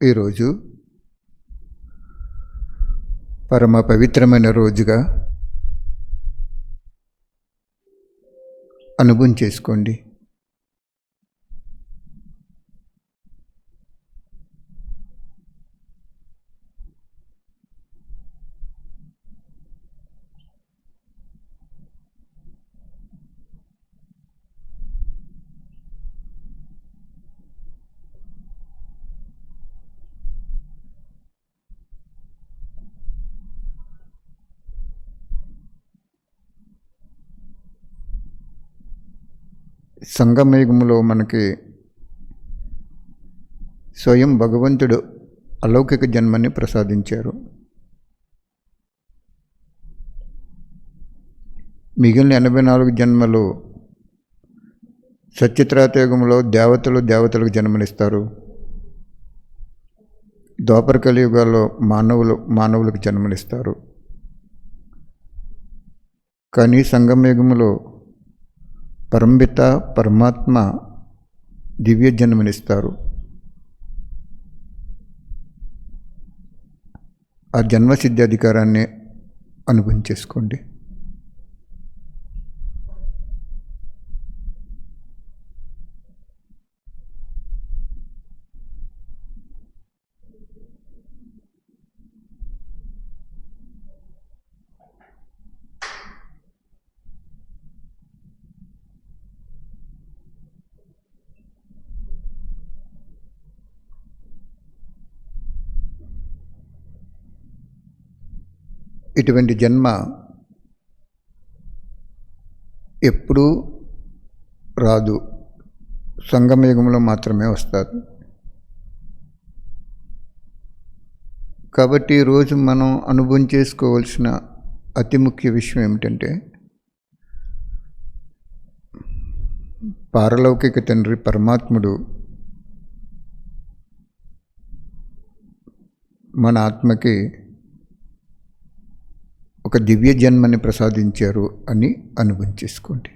ఈరోజు పరమ పవిత్రమైన రోజుగా అనుభవం చేసుకోండి. సంగమయుగంలో మనకి స్వయం భగవంతుడు అలౌకిక జన్మని ప్రసాదించారు. మిగిలిన 84 జన్మలు సత్యత్రేతాయుగంలో దేవతలకు జన్మనిస్తారు. ద్వాపర కలియుగాల్లో మానవులకు జన్మనిస్తారు. కానీ సంగమయుగంలో పరంపిత పరమాత్మ దివ్య జన్మనిస్తారు. ఆ జన్మసిద్ధి అధికారాన్ని అనుభవం చేసుకోండి. ఇటువంటి జన్మ ఎప్పుడూ రాదు, సంగమయుగంలో మాత్రమే వస్తుంది. కాబట్టి ఈరోజు మనం అనుభవం చేసుకోవాల్సిన అతి ముఖ్య విషయం ఏమిటంటే, పారలౌకిక తండ్రి పరమాత్ముడు మన ఆత్మకి ఒక దివ్య జన్మని ప్రసాదించారు అని అనుభవం చేసుకోండి.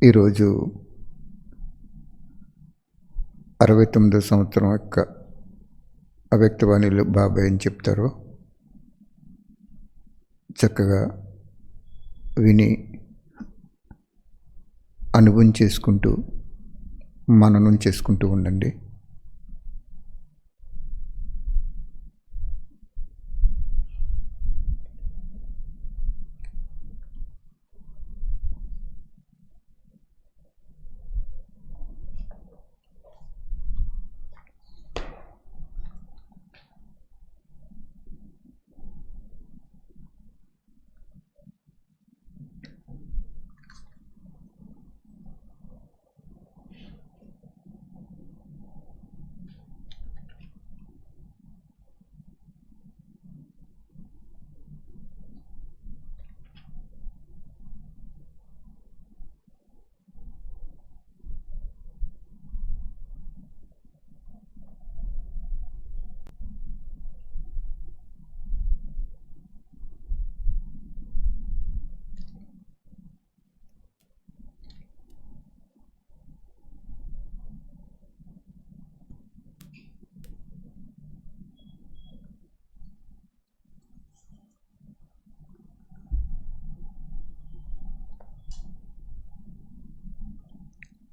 ఈరోజు 69వ సంవత్సరం యొక్క అవ్యక్తవాణిలో బాబాయ్ ఏం చెప్తారో చక్కగా విని అనుభవం చేసుకుంటూ మననం చేసుకుంటూ ఉండండి.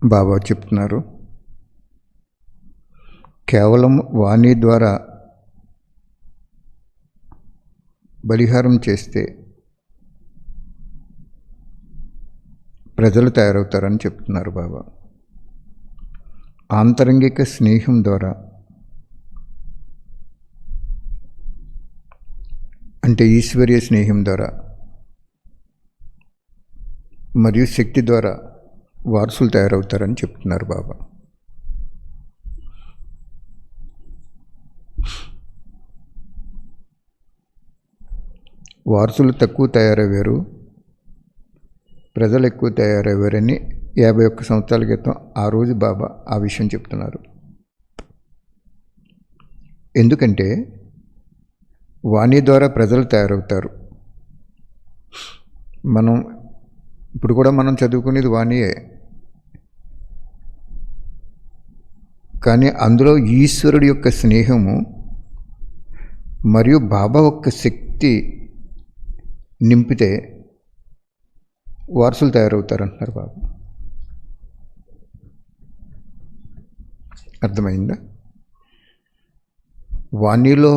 బాబా చెప్తున్నారు, కేవలం వాణి ద్వారా బలిహారం చేస్తే ప్రజలు తయారవుతారని చెప్తున్నారు బాబా. ఆంతరంగిక స్నేహం ద్వారా, అంటే ఈశ్వరీయ స్నేహం ద్వారా మరియు శక్తి ద్వారా వారసులు తయారవుతారని చెప్తున్నారు బాబా. వారసులు తక్కువ తయారయ్యారు, ప్రజలు ఎక్కువ తయారయ్యారని 51 సంవత్సరాల క్రితం ఆ రోజు బాబా ఆ విషయం చెప్తున్నారు. ఎందుకంటే వాణి ద్వారా ప్రజలు తయారవుతారు. ఇప్పుడు కూడా మనం చదువుకునేది వాణియే, కానీ అందులో ఈశ్వరుడి యొక్క స్నేహము మరియు బాబా యొక్క శక్తి నింపితే వారసులు తయారవుతారంటున్నారు బాబా. అర్థమైందా? వాణిలో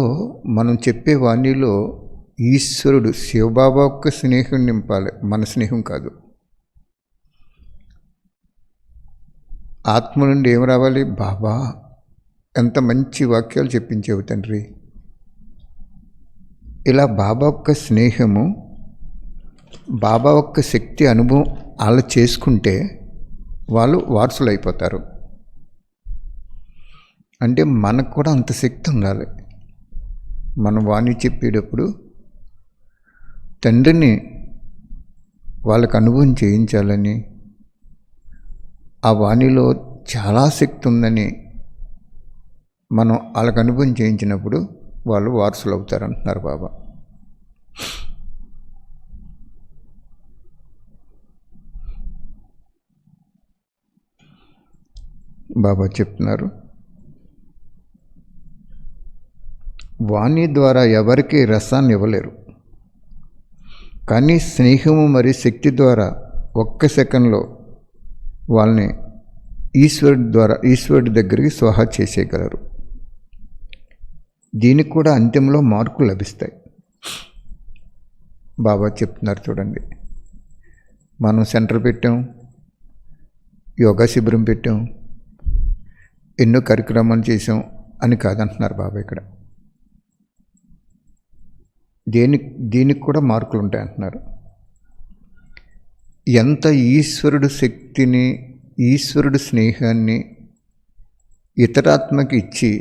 మనం చెప్పే వాణిలో ఈశ్వరుడు శివబాబా యొక్క స్నేహం నింపాలి, మన స్నేహం కాదు. ఆత్మ నుండి ఏం రావాలి? బాబా ఎంత మంచి వాక్యాలు చెప్పించేవు తండ్రి. ఇలా బాబా యొక్క స్నేహము, బాబా యొక్క శక్తి అనుభవం వాళ్ళు చేసుకుంటే వాళ్ళు వారసులు అయిపోతారు. అంటే మనకు కూడా అంత శక్తి ఉండాలి. మనం వాణి చెప్పేటప్పుడు తండ్రిని వాళ్ళకు అనుభవం చేయించాలని, ఆ వాణిలో చాలా శక్తి ఉందని మనం వాళ్ళకు అనుభవం చేయించినప్పుడు వాళ్ళు వారసులు అవుతారంటున్నారు బాబా. బాబా చెప్తున్నారు, వాణి ద్వారా ఎవరికి రసాన్ని ఇవ్వలేరు, కానీ స్నేహము మరియు శక్తి ద్వారా ఒక్క సెకండ్లో వాళ్ళని ఈశ్వరుడి దగ్గరికి స్వాహా చేసేయగలరు. దీనికి కూడా అంత్యంలో మార్కులు లభిస్తాయి. బాబా చెప్తున్నారు చూడండి, మనం సెంటర్ పెట్టాం, యోగా శిబిరం పెట్టాం, ఎన్నో కార్యక్రమాలు చేసాం అని కాదంటున్నారు బాబా. ఇక్కడ దీనికి కూడా మార్కులు ఉంటాయి అంటున్నారు. ఎంత ఈశ్వరుడు శక్తిని, ఈశ్వరుడు స్నేహాన్ని ఇతరాత్మకి ఇచ్చి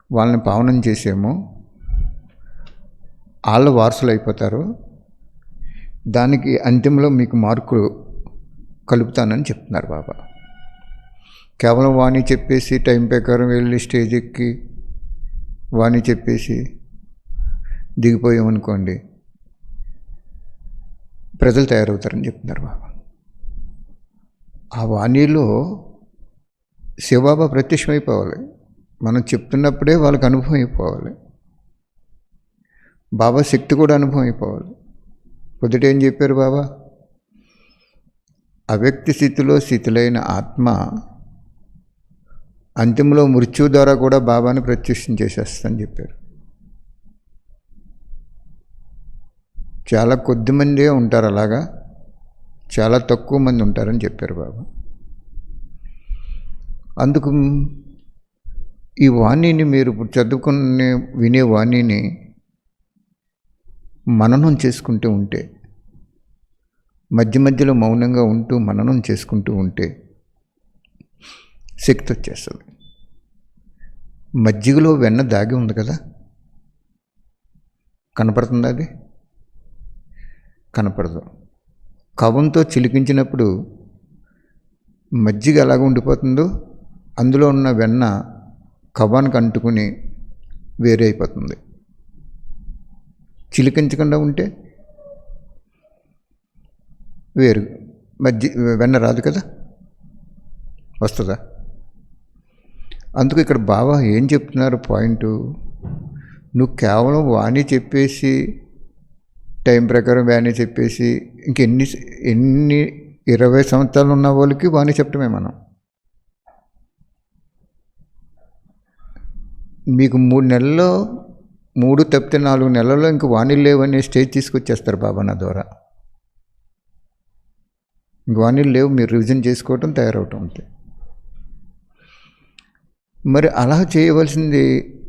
వాళ్ళని పావనం చేసేమో వాళ్ళు వారసులు అయిపోతారు. దానికి అంతిమంలో మీకు మార్కులు కలుపుతానని చెప్తున్నారు బాబా. కేవలం వాణి చెప్పేసి టైం ప్రకారం వెళ్ళి స్టేజ్ ఎక్కి వాణి చెప్పేసి దిగిపోయామనుకోండి, ప్రజలు తయారవుతారని చెప్తున్నారు బాబా. ఆ వాణిలో శివబాబా ప్రత్యక్షమైపోవాలి. మనం చెప్తున్నప్పుడే వాళ్ళకి అనుభవం అయిపోవాలి. బాబా శక్తి కూడా అనుభవం అయిపోవాలి. పొద్దుట ఏం చెప్పారు బాబా? అవ్యక్త స్థితిలో స్థితులైన ఆత్మ అంతిమంలో మృత్యువు ద్వారా కూడా బాబాని ప్రత్యక్షం చేసేస్తుందని చెప్పారు. చాలా కొద్ది మందే ఉంటారు అలాగా, చాలా తక్కువ మంది ఉంటారని చెప్పారు బాబా. అందుకు ఈ వాణిని మీరు ఇప్పుడు చదువుకునే వినే వాణిని మననం చేసుకుంటూ ఉంటే, మధ్య మధ్యలో మౌనంగా ఉంటూ మననం చేసుకుంటూ ఉంటే శక్తి వచ్చేస్తుంది. మజ్జిగలో వెన్న దాగి ఉంది కదా, కనపడుతుందా? అది కనపడదు. కవంతో చిలికించినప్పుడు మజ్జిగ ఎలాగ ఉండిపోతుందో అందులో ఉన్న వెన్న కవానికి అంటుకుని వేరే అయిపోతుంది. చిలికించకుండా ఉంటే వేరు వెన్న రాదు కదా, వస్తుందా? అందుకు ఇక్కడ బాబా ఏం చెప్తున్నారు పాయింటు, నువ్వు కేవలం వాణి చెప్పేసి టైం ప్రకారం వాణి చెప్పేసి ఎన్ని 20 సంవత్సరాలు ఉన్న వాళ్ళకి వాణి చెప్పడమే. మనం మీకు 3 నెలల్లో 3 తప్పితే 4 నెలల్లో ఇంక వాణిలు లేవనే స్టేజ్ తీసుకొచ్చేస్తారు బాబా నా ద్వారా. ఇంక వాణిలు లేవు, మీరు రివిజన్ చేసుకోవటం, తయారవటం అంతే. మరి అలా చేయవలసింది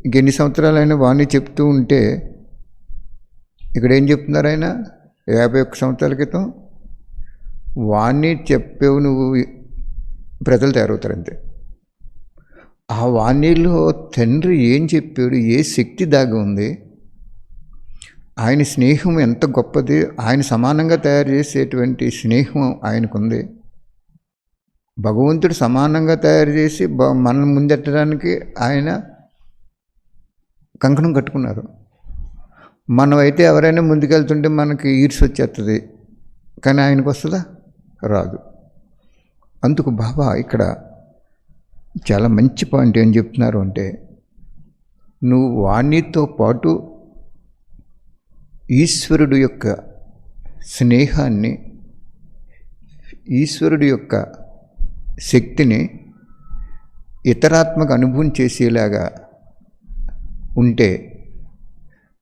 ఇంకెన్ని సంవత్సరాలైనా వాణి చెప్తూ ఉంటే, ఇక్కడ ఏం చెప్తున్నారు ఆయన 51 సంవత్సరాల క్రితం వాణ్ణి చెప్పేవు నువ్వు, ప్రజలు తయారవుతారు అంతే. ఆ వాణిలో తండ్రి ఏం చెప్పాడు, ఏ శక్తి దాగి ఉంది, ఆయన స్నేహం ఎంత గొప్పది, ఆయన సమానంగా తయారు చేసేటువంటి స్నేహం ఆయనకుంది. భగవంతుడు సమానంగా తయారు చేసి మనం ముందెట్టడానికి ఆయన కంకణం కట్టుకున్నారు. మనమైతే ఎవరైనా ముందుకెళ్తుంటే మనకి ఈర్ష్య వచ్చేస్తుంది, కానీ ఆయనకు వస్తుందా? రాదు. అందుకు బాబా ఇక్కడ చాలా మంచి పాయింట్ ఏం చెప్తున్నారు అంటే, నువ్వు వాణితో పాటు ఈశ్వరుడు యొక్క స్నేహాన్ని, ఈశ్వరుడు యొక్క శక్తిని ఇతరాత్మకు అనుభవం చేసేలాగా ఉంటే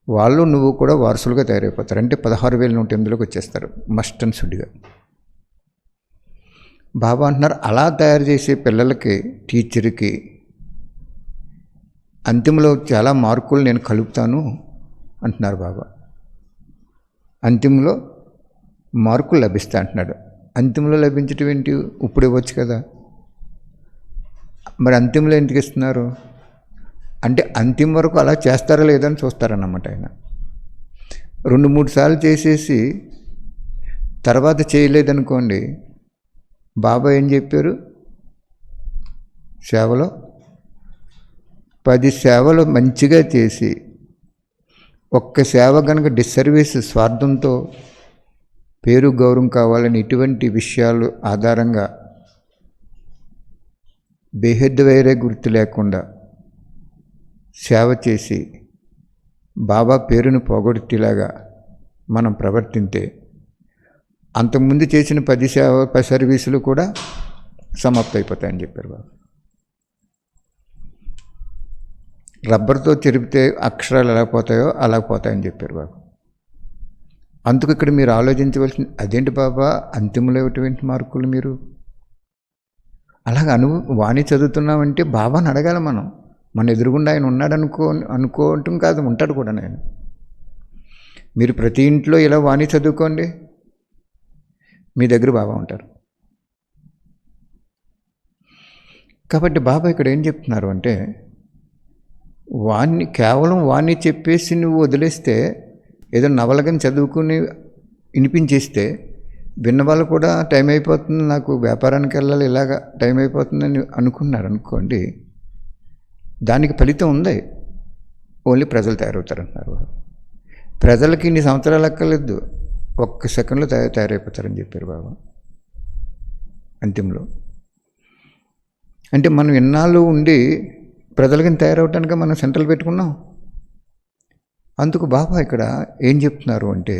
వాళ్ళు నువ్వు కూడా వారసులుగా తయారైపోతారు. అంటే 16,108లోకి వచ్చేస్తారు మస్ట్ అండ్ షుడ్గా. బాబా అంటున్నారు, అలా తయారు చేసే పిల్లలకి, టీచర్కి అంతిమలో చాలా మార్కులు నేను కలుపుతాను అంటున్నారు బాబా. అంతిమలో మార్కులు లభిస్తా అంటున్నాడు. అంతిమలో లభించటం ఏంటి? ఇప్పుడు ఇవ్వచ్చు కదా. మరి అంతిమలో ఎందుకు ఇస్తున్నారు అంటే, అంతిమ వరకు అలా చేస్తారా లేదని చూస్తారన్నమాట. ఆయన 2-3 సార్లు చేసేసి తర్వాత చేయలేదనుకోండి, బాబా ఏం చెప్పారు, సేవలో 10 సేవలు మంచిగా చేసి ఒక్క సేవ కనుక డిస్సర్వీస్, స్వార్థంతో పేరు గౌరవం కావాలని ఇటువంటి విషయాలు ఆధారంగా బేహద్దు వేరే గుర్తు లేకుండా సేవ చేసి బాబా పేరును పోగొట్టేలాగా మనం ప్రవర్తింతే అంతకుముందు చేసిన 10 సర్వీసులు కూడా సమాప్తం అయిపోతాయని చెప్పారు బాబా. రబ్బర్తో చెరిపితే అక్షరాలు ఎలా పోతాయో అలా పోతాయని చెప్పారు బాబా. అందుకు ఇక్కడ మీరు ఆలోచించవలసింది, అదేంటి బాబా అంతిమలో ఎటువంటి మార్కులు మీరు అలాగ వాణి చదువుతున్నామంటే బాబాని అడగాలి మనం. మన ఎదురుగుండా ఆయన ఉన్నాడు అనుకోవటం కాదు, ఉంటాడు కూడా. ఆయన మీరు ప్రతి ఇంట్లో ఇలా వాణి చదువుకోండి, మీ దగ్గర బాబా ఉంటారు. కాబట్టి బాబా ఇక్కడ ఏం చెప్తున్నారు అంటే, కేవలం వాణ్ణి చెప్పేసి నువ్వు వదిలేస్తే, ఏదో నవలగని చదువుకుని వినిపించేస్తే విన్నవాళ్ళు కూడా టైం అయిపోతుంది, నాకు వ్యాపారానికి వెళ్ళాలి, ఇలాగా టైం అయిపోతుందని అనుకున్నారు అనుకోండి, దానికి ఫలితం ఉంది. ఓన్లీ ప్రజలు తయారవుతారంటున్నారు. ప్రజలకి ఇన్ని సంవత్సరాలు అక్కర్లేదు, 1 సెకండ్లో తయారైపోతారని చెప్పారు బాబా అంతిమలో. అంటే మనం ఎన్నాళ్ళు ఉండి ప్రజలకి తయారవటానికి మనం సెంటర్లు పెట్టుకున్నాం. అందుకు బాబా ఇక్కడ ఏం చెప్తున్నారు అంటే,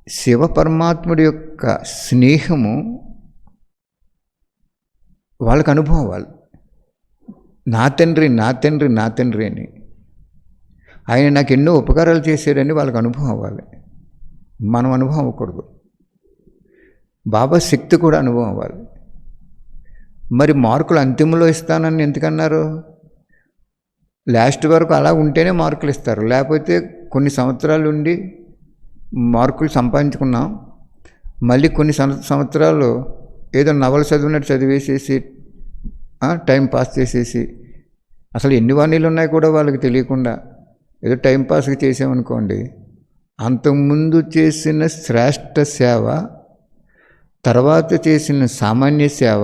శివ పరమాత్ముడి యొక్క స్నేహము వాళ్ళకి అనుభవం అవ్వాలి. నా తండ్రి నా తండ్రి నా తండ్రి అని, ఆయన నాకు ఎన్నో ఉపకారాలు చేశాడని వాళ్ళకి అనుభవం అవ్వాలి. మనం అనుభవం అవ్వకూడదు. బాబా శక్తి కూడా అనుభవం అవ్వాలి. మరి మార్కులు అంతిమంలో ఇస్తానని ఎందుకన్నారు? లాస్ట్ వరకు అలా ఉంటేనే మార్కులు ఇస్తారు. లేకపోతే కొన్ని సంవత్సరాలు ఉండి మార్కులు సంపాదించుకున్నాం, మళ్ళీ కొన్ని సంవత్సరాలు ఏదో నవల చదివినట్టు చదివేసేసి టైం పాస్ చేసేసి, అసలు ఎన్ని వాణీలు ఉన్నాయి కూడా వాళ్ళకి తెలియకుండా ఏదో టైం పాస్కి చేసామనుకోండి, అంతకుముందు చేసిన శ్రేష్ఠ సేవ, తర్వాత చేసిన సామాన్య సేవ,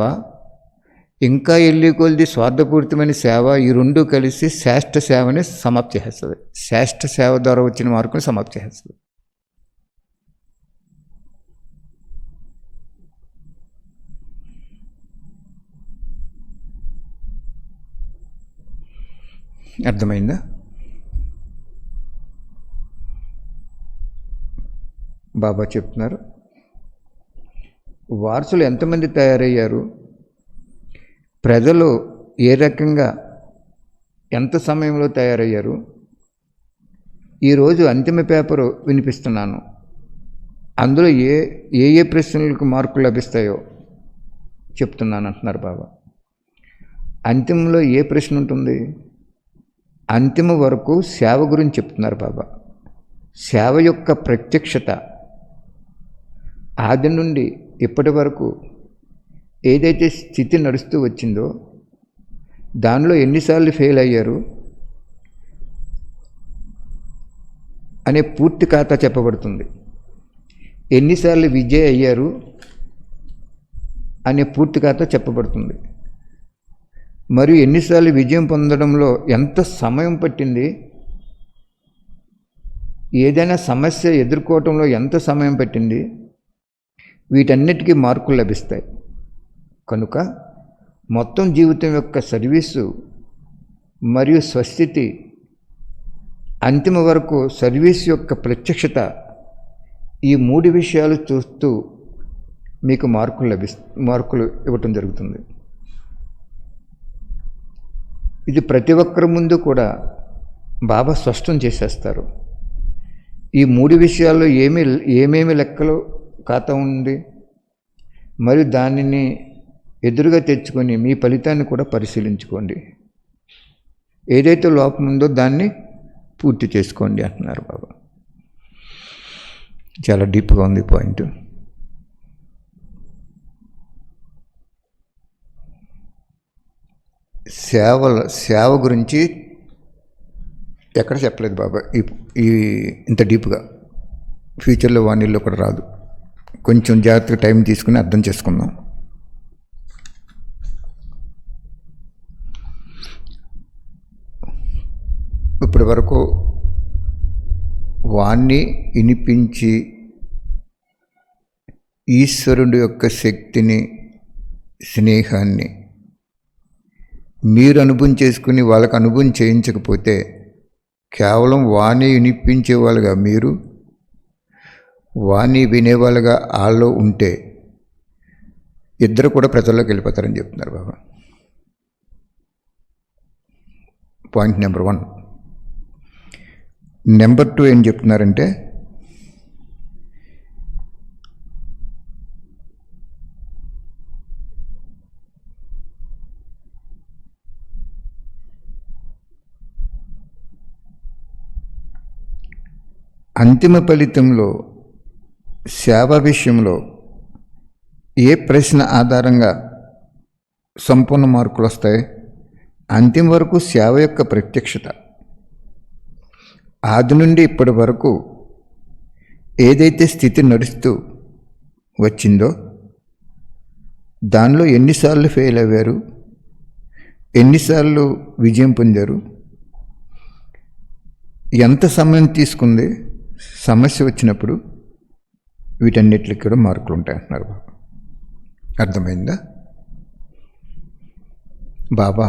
ఇంకా ఎల్లి కొలిది స్వార్థపూరితమైన సేవ, ఈ 2 కలిసి శ్రేష్ఠ సేవని సమాప్తి చేస్తుంది. శ్రేష్ఠ సేవ ద్వారా వచ్చిన మార్కుని సమాప్తి చేస్తుంది. అర్థమైందా? బాబా చెప్తున్నారు, వారసులు ఎంతమంది తయారయ్యారు, ప్రజలు ఏ రకంగా ఎంత సమయంలో తయారయ్యారు. ఈరోజు అంతిమ పేపరు వినిపిస్తున్నాను, అందులో ఏ ప్రశ్నలకు మార్కులు లభిస్తాయో చెప్తున్నాను అంటున్నారు బాబా. అంతిమంలో ఏ ప్రశ్న ఉంటుంది? అంతిమ వరకు సేవ గురించి చెప్తున్నారు బాబా. సేవ యొక్క ప్రత్యక్షత ఆది నుండి ఇప్పటి వరకు ఏదైతే స్థితి నడుస్తూ వచ్చిందో దానిలో ఎన్నిసార్లు ఫెయిల్ అయ్యారు అనే పూర్తి ఖాతా చెప్పబడుతుంది. ఎన్నిసార్లు విజయ్ అయ్యారు అనే పూర్తి ఖాతా చెప్పబడుతుంది. మరియు ఎన్నిసార్లు విజయం పొందడంలో ఎంత సమయం పట్టింది, ఏదైనా సమస్య ఎదుర్కోవటంలో ఎంత సమయం పట్టింది, వీటన్నిటికీ మార్కులు లభిస్తాయి. కనుక మొత్తం జీవితం యొక్క సర్వీసు మరియు స్వస్థితి అంతిమ వరకు సర్వీస్ యొక్క ప్రత్యక్షత, ఈ 3 విషయాలు చూస్తూ మీకు మార్కులు ఇవ్వటం జరుగుతుంది. ఇది ప్రతి ఒక్కరి ముందు కూడా బాబా స్పష్టం చేసేస్తారు. ఈ 3 విషయాల్లో ఏమేమి లెక్కలు ఖాతా ఉంది, మరియు దానిని ఎదురుగా తెచ్చుకొని మీ ఫలితాన్ని కూడా పరిశీలించుకోండి. ఏదైతే లోపం ఉందో దాన్ని పూర్తి చేసుకోండి అంటున్నారు బాబా. చాలా డీప్గా ఉంది పాయింట్. సేవ గురించి ఎక్కడ చెప్పలేదు బాబా. ఈ ఇంత డీప్గా ఫ్యూచర్లో వాణిల్లో కూడా రాదు. కొంచెం జాగ్రత్తగా టైం తీసుకుని అర్థం చేసుకుందాం. ఇప్పటి వరకు వాణ్ణి వినిపించి ఈశ్వరుడు యొక్క శక్తిని, స్నేహాన్ని మీరు అనుభవం చేసుకుని వాళ్ళకు అనుభవం చేయించకపోతే, కేవలం వాణి వినిపించేవాళ్ళుగా మీరు, వాణి వినేవాళ్ళుగా వాళ్ళు ఉంటే ఇద్దరు కూడా ప్రజల్లోకి వెళ్ళిపోతారని చెప్తున్నారు బాబా. Point number 1. నెంబర్ 2 ఏం చెప్తున్నారంటే, అంతిమ ఫలితంలో సేవ విషయంలో ఏ ప్రశ్న ఆధారంగా సంపూర్ణ మార్కులు వస్తాయి? అంతిమ వరకు సేవ యొక్క ప్రత్యక్షత. ఆది నుండి ఇప్పటి వరకు ఏదైతే స్థితి నడుస్తూ వచ్చిందో దానిలో ఎన్నిసార్లు ఫెయిల్ అయ్యారు, ఎన్నిసార్లు విజయం పొందారు, ఎంత సమయం తీసుకుంది సమస్య వచ్చినప్పుడు, వీటన్నిటికి కూడా మార్కులు ఉంటాయి అంటున్నారు బాబా. అర్థమైందా? బాబా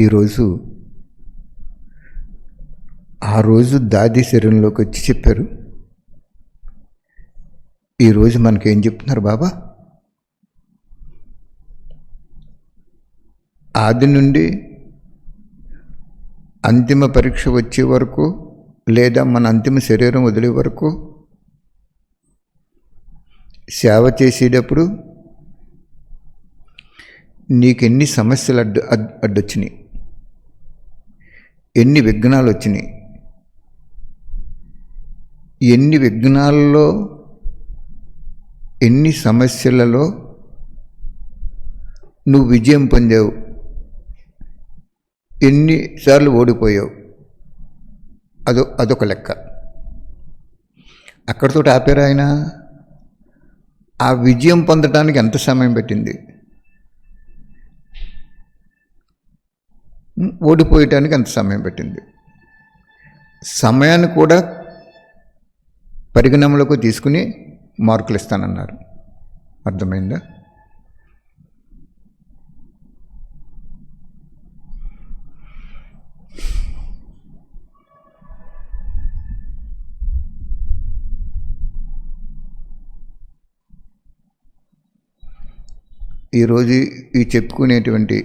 ఈరోజు ఆ రోజు దాది శరీరంలోకి వచ్చి చెప్పారు. ఈరోజు మనకేం చెప్తున్నారు బాబా? ఆది నుండి అంతిమ పరీక్ష వచ్చే వరకు, లేదా మన అంతిమ శరీరం వదిలే వరకు సేవ చేసేటప్పుడు నీకెన్ని సమస్యలు అడ్డొచ్చినాయి, ఎన్ని విఘ్నాలు వచ్చినాయి, ఎన్ని విఘ్నాలలో, ఎన్ని సమస్యలలో నువ్వు విజయం పొందావు, ఎన్నిసార్లు ఓడిపోయావు, అదొక లెక్క. అక్కడితో ఆపారు ఆయన. ఆ విజయం పొందడానికి ఎంత సమయం పట్టింది, ఓడిపోయటానికి ఎంత సమయం పట్టింది, సమయాన్ని కూడా పరిగణనలోకి తీసుకుని మార్కులు ఇస్తానన్నారు. అర్థమైందా? ఈరోజు ఈ చెప్పుకునేటువంటి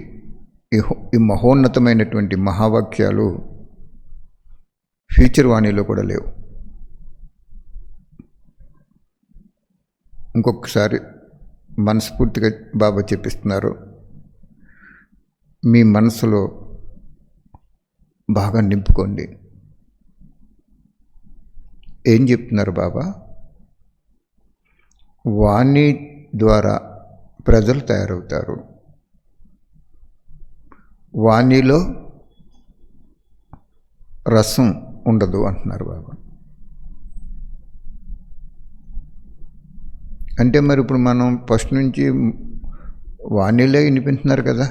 ఈ మహోన్నతమైనటువంటి మహావాక్యాలు ఫ్యూచర్ వాణిలో కూడా లేవు. ఇంకొకసారి మనస్ఫూర్తిగా బాబా చెప్పిస్తున్నారు, మీ మనసులో బాగా నింపుకోండి. ఏం చెప్తున్నారు బాబా? వాణి ద్వారా ప్రజలు తయారవుతారు. వాణిలో రసం ఉండదు అంటున్నారు బాబా. అంటే మరి ఇప్పుడు మనం ఫస్ట్ నుంచి వాణిలే వినిపిస్తున్నారు కదా,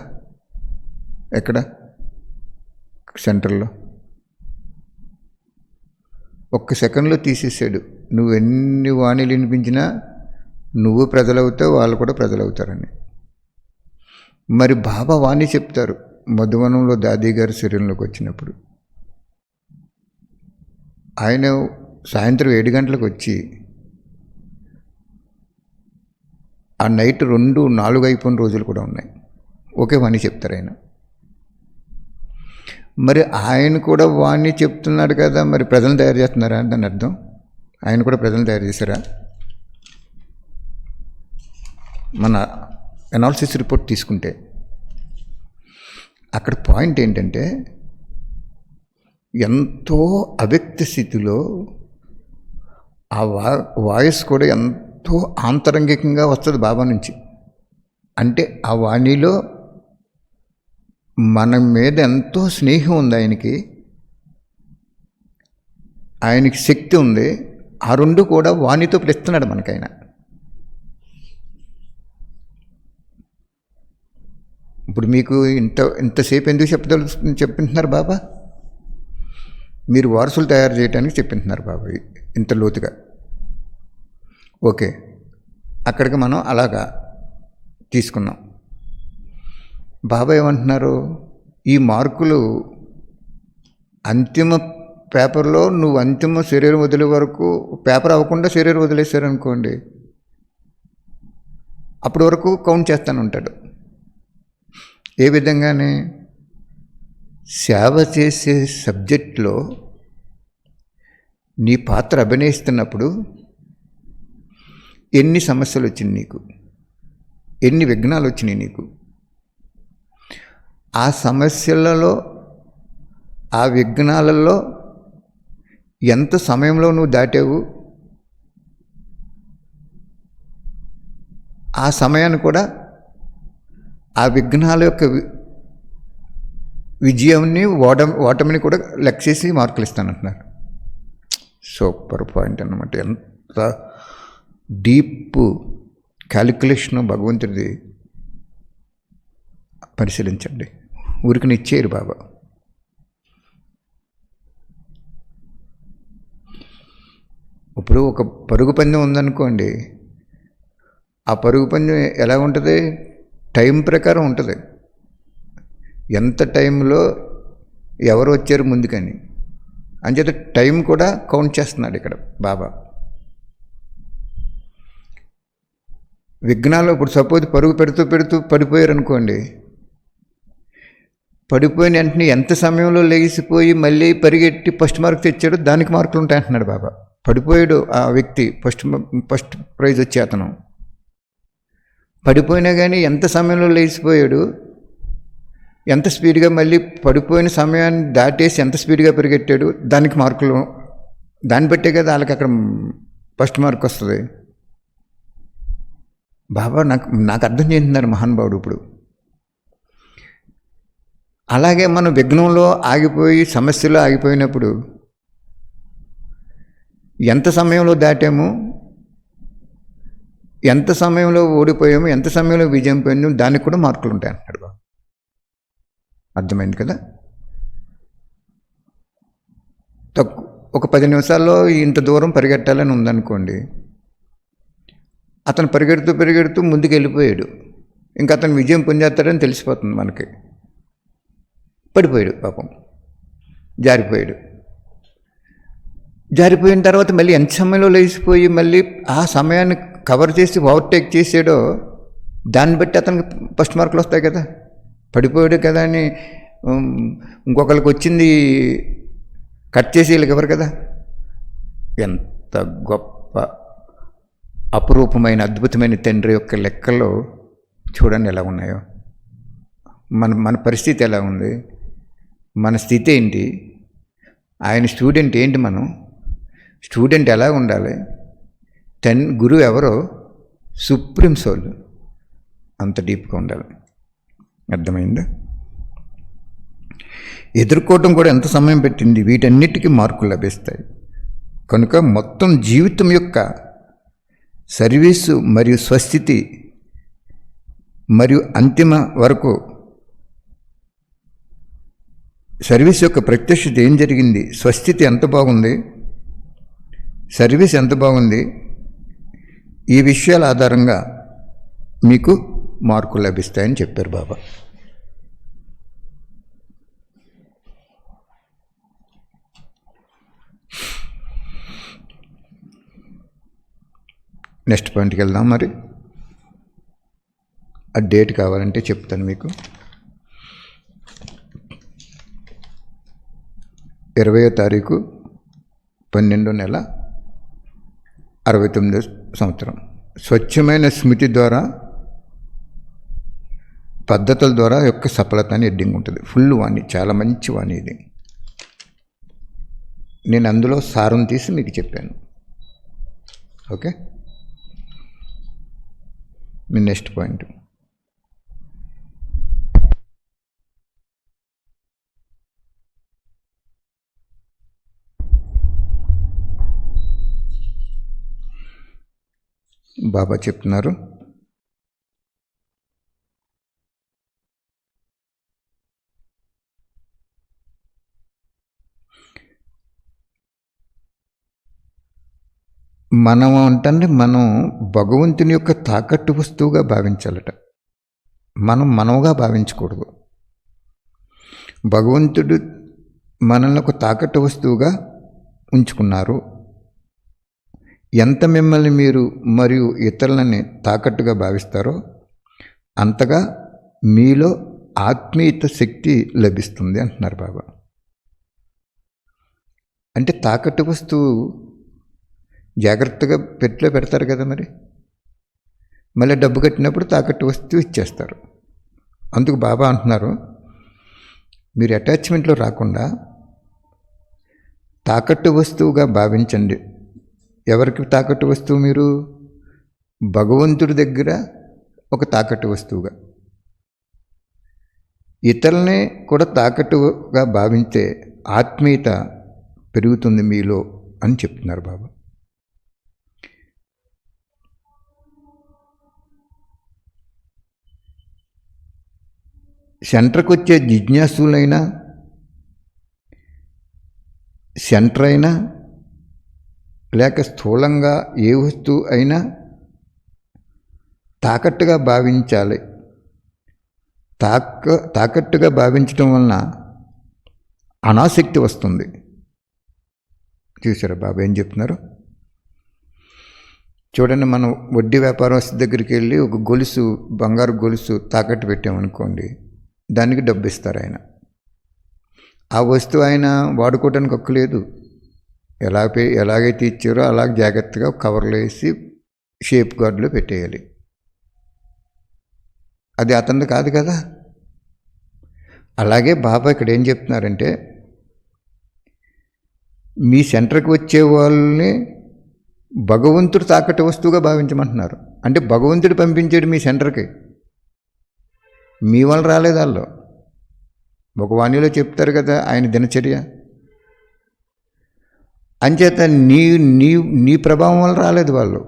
ఎక్కడ సెంటర్లో ఒక్క సెకండ్లో తీసేసాడు. నువ్వు ఎన్ని వాణిలు వినిపించినా నువ్వు ప్రజలవుతావు, వాళ్ళు కూడా ప్రజలవుతారని. మరి బాబా వాణి చెప్తారు మధువనంలో దాది గారి శరీరంలోకి వచ్చినప్పుడు. ఆయన సాయంత్రం 7 గంటలకు వచ్చి ఆ నైట్ 2, 4 అయిపోయిన రోజులు కూడా ఉన్నాయి. ఒకే వాణి చెప్తారు ఆయన. మరి ఆయన కూడా వాణి చెప్తున్నాడు కదా, మరి ప్రజలను తయారు చేస్తున్నారా దాని అర్థం? ఆయన కూడా ప్రజలను తయారు చేశారా? మన అనాలిసిస్ రిపోర్ట్ తీసుకుంటే అక్కడ పాయింట్ ఏంటంటే, ఎంతో అవ్యక్త స్థితిలో ఆ వాయిస్ కూడా ఎంతో ఆంతరంగికంగా వస్తుంది బాబా నుంచి. అంటే ఆ వాణిలో మన మీద ఎంతో స్నేహం ఉంది ఆయనకి శక్తి ఉంది. ఆ రెండు కూడా వాణితో పిలుస్తున్నాడు మనకైనా. ఇప్పుడు మీకు ఇంతసేపు ఎందుకు చెప్పింటున్నారు బాబా? మీరు వారసులు తయారు చేయడానికి చెప్పింటున్నారు బాబా ఇంత లోతుగా. ఓకే, అక్కడికి మనం అలాగా తీసుకున్నాం. బాబా ఏమంటున్నారు, ఈ మార్కులు అంతిమ పేపర్లో నువ్వు అంతిమ శరీరం వదిలే వరకు, పేపర్ అవ్వకుండా శరీరం వదిలేశారనుకోండి, అప్పటి వరకు కౌంట్ చేస్తాను ఉంటాడు. ఏ విధంగానే సేవ చేసే సబ్జెక్ట్లో నీ పాత్ర అభినయిస్తున్నప్పుడు ఎన్ని సమస్యలు వచ్చినాయి నీకు, ఎన్ని విఘ్నాలు వచ్చినాయి నీకు, ఆ సమస్యలలో ఆ విఘ్నాలలో ఎంత సమయంలో నువ్వు దాటావు, ఆ సమయాన్ని కూడా ఆ విఘ్నాల యొక్క విజయాన్ని ఓటమిని కూడా లెక్కేసి మార్కులు ఇస్తానంటున్నారు. సూపర్ పాయింట్ అన్నమాట. ఎంత డీప్ క్యాలిక్యులేషను భగవంతుడిది పరిశీలించండి. ఊరికి నిచ్చేరు బాబా. ఇప్పుడు ఒక పరుగు పందెం ఉందనుకోండి, ఆ పరుగు పందెం ఎలా ఉంటుంది? టైం ప్రకారం ఉంటుంది. ఎంత టైంలో ఎవరు వచ్చారు ముందుకని అంచేత టైం కూడా కౌంట్ చేస్తున్నాడు ఇక్కడ బాబా. విఘ్నాలు ఇప్పుడు సపోజ్ పరుగు పెడుతూ పడిపోయారు అనుకోండి, పడిపోయిన వెంటనే ఎంత సమయంలో లేచిపోయి మళ్ళీ పరిగెట్టి ఫస్ట్ మార్క్ తెచ్చాడో దానికి మార్కులు ఉంటాయి అంటున్నాడు బాబా. పడిపోయాడు ఆ వ్యక్తి, ఫస్ట్ ప్రైజ్ వచ్చే అతను పడిపోయినా కానీ ఎంత సమయంలో లేచిపోయాడు, ఎంత స్పీడ్గా మళ్ళీ పడిపోయిన సమయాన్ని దాటేసి ఎంత స్పీడ్గా పరిగెట్టాడు, దానికి మార్కులు. దాన్ని బట్టే కదా వాళ్ళకి అక్కడ ఫస్ట్ మార్క్ వస్తుంది. బాబా నాకు అర్థం చేస్తున్నారు మహానుభావుడు. ఇప్పుడు అలాగే మనం విఘ్నంలో ఆగిపోయి సమస్యలో ఆగిపోయినప్పుడు ఎంత సమయంలో దాటాము, ఎంత సమయంలో ఓడిపోయాము, ఎంత సమయంలో విజయం పొందాము, దానికి కూడా మార్కులు ఉంటాయి అంటాడు బాబు. అర్థమైంది కదా? ఒక 10 నిమిషాల్లో ఇంత దూరం పరిగెట్టాలని ఉందనుకోండి, అతను పరిగెడుతూ ముందుకు వెళ్ళిపోయాడు. ఇంకా అతను విజయం పొందేస్తాడని తెలిసిపోతుంది మనకి. పడిపోయాడు పాపం, జారిపోయిన తర్వాత మళ్ళీ ఎంత సమయంలో లేచిపోయి మళ్ళీ ఆ సమయాన్ని కవర్ చేసి ఓవర్టేక్ చేసాడో దాన్ని బట్టి అతనికి ఫస్ట్ మార్కులు వస్తాయి కదా. పడిపోయాడు కదా అని ఇంకొకరికి వచ్చింది కట్ చేసి వీళ్ళకి ఎవరు కదా. ఎంత గొప్ప అపురూపమైన అద్భుతమైన తండ్రి యొక్క లెక్కల్లో చూడండి ఎలా ఉన్నాయో. మన పరిస్థితి ఎలా ఉంది, మన స్థితి ఏంటి, ఆయన స్టూడెంట్ ఏంటి, మనం స్టూడెంట్ ఎలా ఉండాలి, గురువు ఎవరో సుప్రీం సోల్ అంత డీప్గా ఉండాలి. అర్థమైందా? ఎదుర్కోవటం కూడా ఎంత సమయం పెట్టింది, వీటన్నిటికీ మార్కులు లభిస్తాయి. కనుక మొత్తం జీవితం యొక్క సర్వీసు మరియు స్వస్థితి మరియు అంతిమ వరకు సర్వీస్ యొక్క ప్రత్యక్షత ఏం జరిగింది, స్వస్థితి ఎంత బాగుంది, సర్వీస్ ఎంత బాగుంది, ఈ విషయాల ఆధారంగా మీకు మార్కులు లభిస్తాయని చెప్పారు బాబా. నెక్స్ట్ పాయింట్కి వెళ్దాం. మరి ఆ డేట్ కావాలంటే చెప్తాను మీకు. 20వ తారీఖు 12వ నెల 69వ సంవత్సరం. స్వచ్ఛమైన స్మృతి ద్వారా, పద్ధతుల ద్వారా యొక్క సఫలత అని హెడ్డింగ్ ఉంటుంది. ఫుల్ వాణి, చాలా మంచి వాణి ఇది. నేను అందులో సారం తీసి మీకు చెప్పాను. ఓకే, మీ నెక్స్ట్ పాయింట్. బాబా చెప్తున్నారు, మనం భగవంతుని యొక్క తాకట్టు వస్తువుగా భావించాలట. మనముగా భావించకూడదు. భగవంతుడు మనల్ని ఒక తాకట్టు వస్తువుగా ఉంచుకున్నారు. ఎంత మిమ్మల్ని మీరు మరియు ఇతరులని తాకట్టుగా భావిస్తారో అంతగా మీలో ఆత్మీయత శక్తి లభిస్తుంది అంటున్నారు బాబా. అంటే తాకట్టు వస్తువు జాగ్రత్తగా పెట్టిలో పెడతారు కదా, మళ్ళీ డబ్బు కట్టినప్పుడు తాకట్టు వస్తువు ఇచ్చేస్తారు. అందుకు బాబా అంటున్నారు, మీరు అటాచ్మెంట్లో రాకుండా తాకట్టు వస్తువుగా భావించండి. ఎవరికి తాకట్టు వస్తువు? మీరు భగవంతుడి దగ్గర ఒక తాకట్టు వస్తువుగా, ఇతరుల్ని కూడా తాకట్టుగా భావించే ఆత్మీయత పెరుగుతుంది మీలో అని చెప్తున్నారు బాబా. సెంటర్కి వచ్చే జిజ్ఞాసులైనా, సెంటర్ అయినా, లేక స్థూలంగా ఏ వస్తువు అయినా తాకట్టుగా భావించాలి. తాకట్టుగా భావించడం వలన అనాసక్తి వస్తుంది. చూసారా బాబా ఏం చెప్తున్నారు? చూడండి, మనం వడ్డీ వ్యాపారస్తు దగ్గరికి వెళ్ళి ఒక గొలుసు, బంగారు గొలుసు తాకట్టు పెట్టామనుకోండి, దానికి డబ్బు ఇస్తారు ఆయన. ఆ వస్తువు ఆయన వాడుకోవడానికి హక్కు లేదు. ఎలాగైతే ఇచ్చారో అలాగ జాగ్రత్తగా కవర్లో వేసి షేప్ గార్డులో పెట్టేయాలి. అది అతనిది కాదు కదా. అలాగే బాబా ఇక్కడ ఏం చెప్తున్నారంటే, మీ సెంటర్కి వచ్చే వాళ్ళని భగవంతుడు తాకట్టు వస్తువుగా భావించమంటున్నారు. అంటే భగవంతుడు పంపించాడు మీ సెంటర్కి, మీ వల్ల రాలేదు. వాళ్ళు ఒక వాణిలో చెప్తారు కదా ఆయన దినచర్య. అంచేత నీ ప్రభావం వల్ల రాలేదు వాళ్ళు,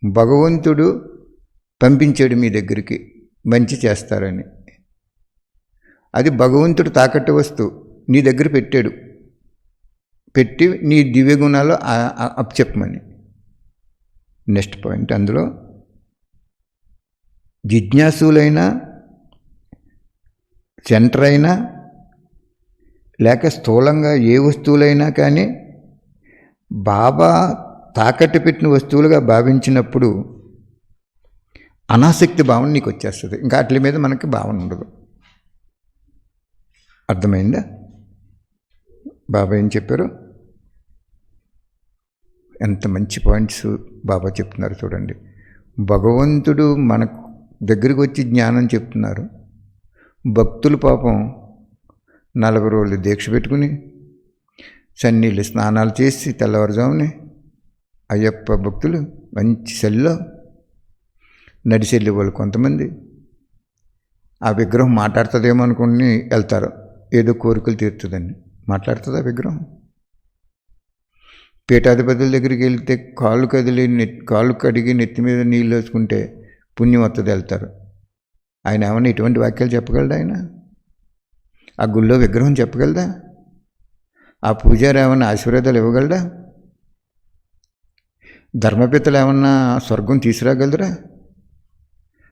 భగవంతుడు పంపించాడు మీ దగ్గరికి మంచి చేస్తారని. అది భగవంతుడు తాకట్టు వస్తువు నీ దగ్గర పెట్టాడు, పెట్టి నీ దివ్య గుణాలు అప్పచెప్పమని. నెక్స్ట్ పాయింట్, అందులో జిజ్ఞాసులైనా, సెంటర్ అయినా, లేక స్థూలంగా ఏ వస్తువులైనా కానీ బాబా తాకట్టు పెట్టిన వస్తువులుగా భావించినప్పుడు అనాసక్తి భావన నీకు వచ్చేస్తుంది. ఇంకా వాటి మీద మనకి భావన ఉండదు. అర్థమైందా? బాబా ఏం చెప్పారు? ఎంత మంచి పాయింట్స్ బాబా చెప్తున్నారు చూడండి. భగవంతుడు మన దగ్గరికి వచ్చి జ్ఞానం చెప్తున్నారు. భక్తులు పాపం 40 రోజులు దీక్ష పెట్టుకుని సన్నీళ్ళు స్నానాలు చేసి తెల్లవారుజామునే అయ్యప్ప భక్తులు మంచి చలిలో నడిచి వెళ్ళేవాళ్ళు కొంతమంది. ఆ విగ్రహం మాట్లాడుతుందేమో అనుకుని వెళ్తారు, ఏదో కోరికలు తీరుతుందని. మాట్లాడుతుంది ఆ విగ్రహం? పీఠాధిపతుల దగ్గరికి వెళ్తే కాళ్ళు కడిగి నెత్తి మీద నీళ్ళు వేసుకుంటే పుణ్యం వస్తుంది వెళ్తారు. ఆయన ఏమన్నా ఇటువంటి వాక్యాలు చెప్పగలడా? ఆయన ఆ గుళ్ళో విగ్రహం చెప్పగలదా? ఆ పూజారి ఏమన్నా ఆశీర్వాదాలు ఇవ్వగలడా? ధర్మపితలు ఏమన్నా స్వర్గం తీసుకురాగలరా?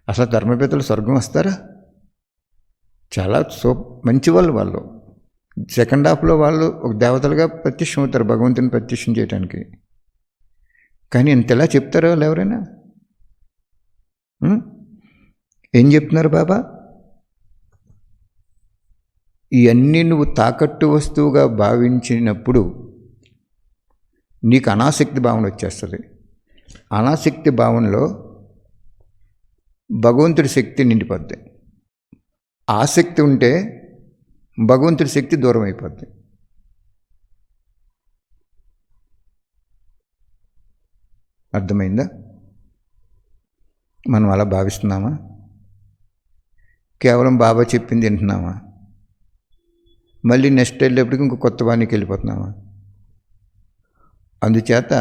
అసలు ధర్మపితలు స్వర్గం వస్తారా? చాలా మంచి వాళ్ళు సెకండ్ హాఫ్లో వాళ్ళు ఒక దేవతలుగా ప్రత్యక్షం అవుతారు భగవంతుని ప్రత్యక్షం చేయడానికి. కానీ ఇంతలా చెప్తారా వాళ్ళు ఎవరైనా? ఏం చెప్తున్నారు బాబా? ఇవన్నీ నువ్వు తాకట్టు వస్తువుగా భావించినప్పుడు నీకు అనాసక్తి భావన వచ్చేస్తుంది. అనాసక్తి భావనలో భగవంతుడి శక్తి నిండిపోద్ది. ఆసక్తి ఉంటే భగవంతుడి శక్తి దూరం అయిపోద్ది. అర్థమైందా? మనం అలా భావిస్తున్నామా? కేవలం బాబా చెప్పింది వింటున్నామా? మళ్ళీ నెక్స్ట్ వెళ్ళేప్పటికి ఇంకో కొత్త వానికి వెళ్ళిపోతున్నామా? అందుచేత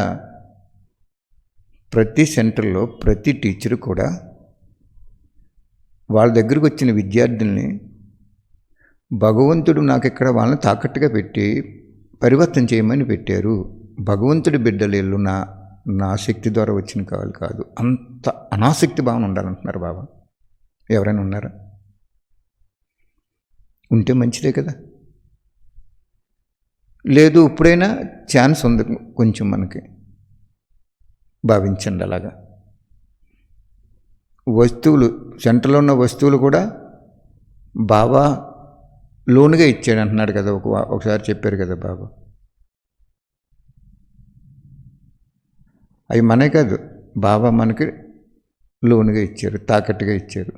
ప్రతి సెంటర్లో ప్రతి టీచరు కూడా వాళ్ళ దగ్గరకు వచ్చిన విద్యార్థుల్ని భగవంతుడు నాకు ఇక్కడ వాళ్ళని తాకట్టుగా పెట్టి పరివర్తన చేయమని పెట్టారు. భగవంతుడి బిడ్డలేళ్ళు నా శక్తి ద్వారా వచ్చిన కాదు. అంత అనాసక్తి భావన ఉండాలంటున్నారు బాబా. ఎవరైనా ఉన్నారా? ఉంటే మంచిదే కదా. లేదు, ఇప్పుడైనా ఛాన్స్ ఉంది కొంచెం మనకి. భావించండి అలాగా. వస్తువులు, సెంటర్లో ఉన్న వస్తువులు కూడా బాబా లోనుగా ఇచ్చాడు అంటున్నాడు కదా. ఒకసారి చెప్పారు కదా బాబా. అవి మనే కాదు, బాబా మనకి లోనుగా ఇచ్చారు, తాకట్టుగా ఇచ్చారు.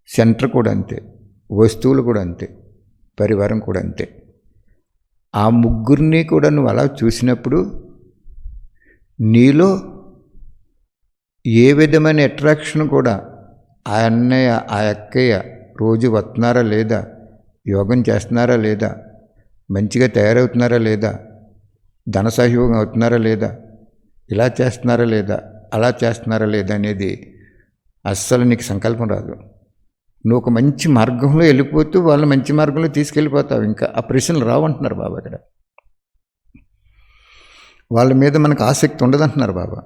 సెంటర్ కూడా అంతే, వస్తువులు కూడా అంతే, పరివారం కూడా అంతే. ఆ ముగ్గురిని కూడా నువ్వు అలా చూసినప్పుడు నీలో ఏ విధమైన అట్రాక్షన్ కూడా, ఆ అన్నయ్య ఆ అక్కయ్య రోజు వస్తున్నారా లేదా, యోగం చేస్తున్నారా లేదా, మంచిగా తయారవుతున్నారా లేదా, ధన సహయోగం అవుతున్నారా లేదా, ఇలా చేస్తున్నారా లేదా, అలా చేస్తున్నారా లేదా అనేది అస్సలు నీకు సంకల్పం రాదు. నువ్వు ఒక మంచి మార్గంలో వెళ్ళిపోతూ వాళ్ళు మంచి మార్గంలో తీసుకెళ్ళిపోతావు. ఇంకా ఆ ప్రశ్నలు రావంటున్నారు బాబా. ఇక్కడ వాళ్ళ మీద మనకు ఆసక్తి ఉండదంటున్నారు బాబా.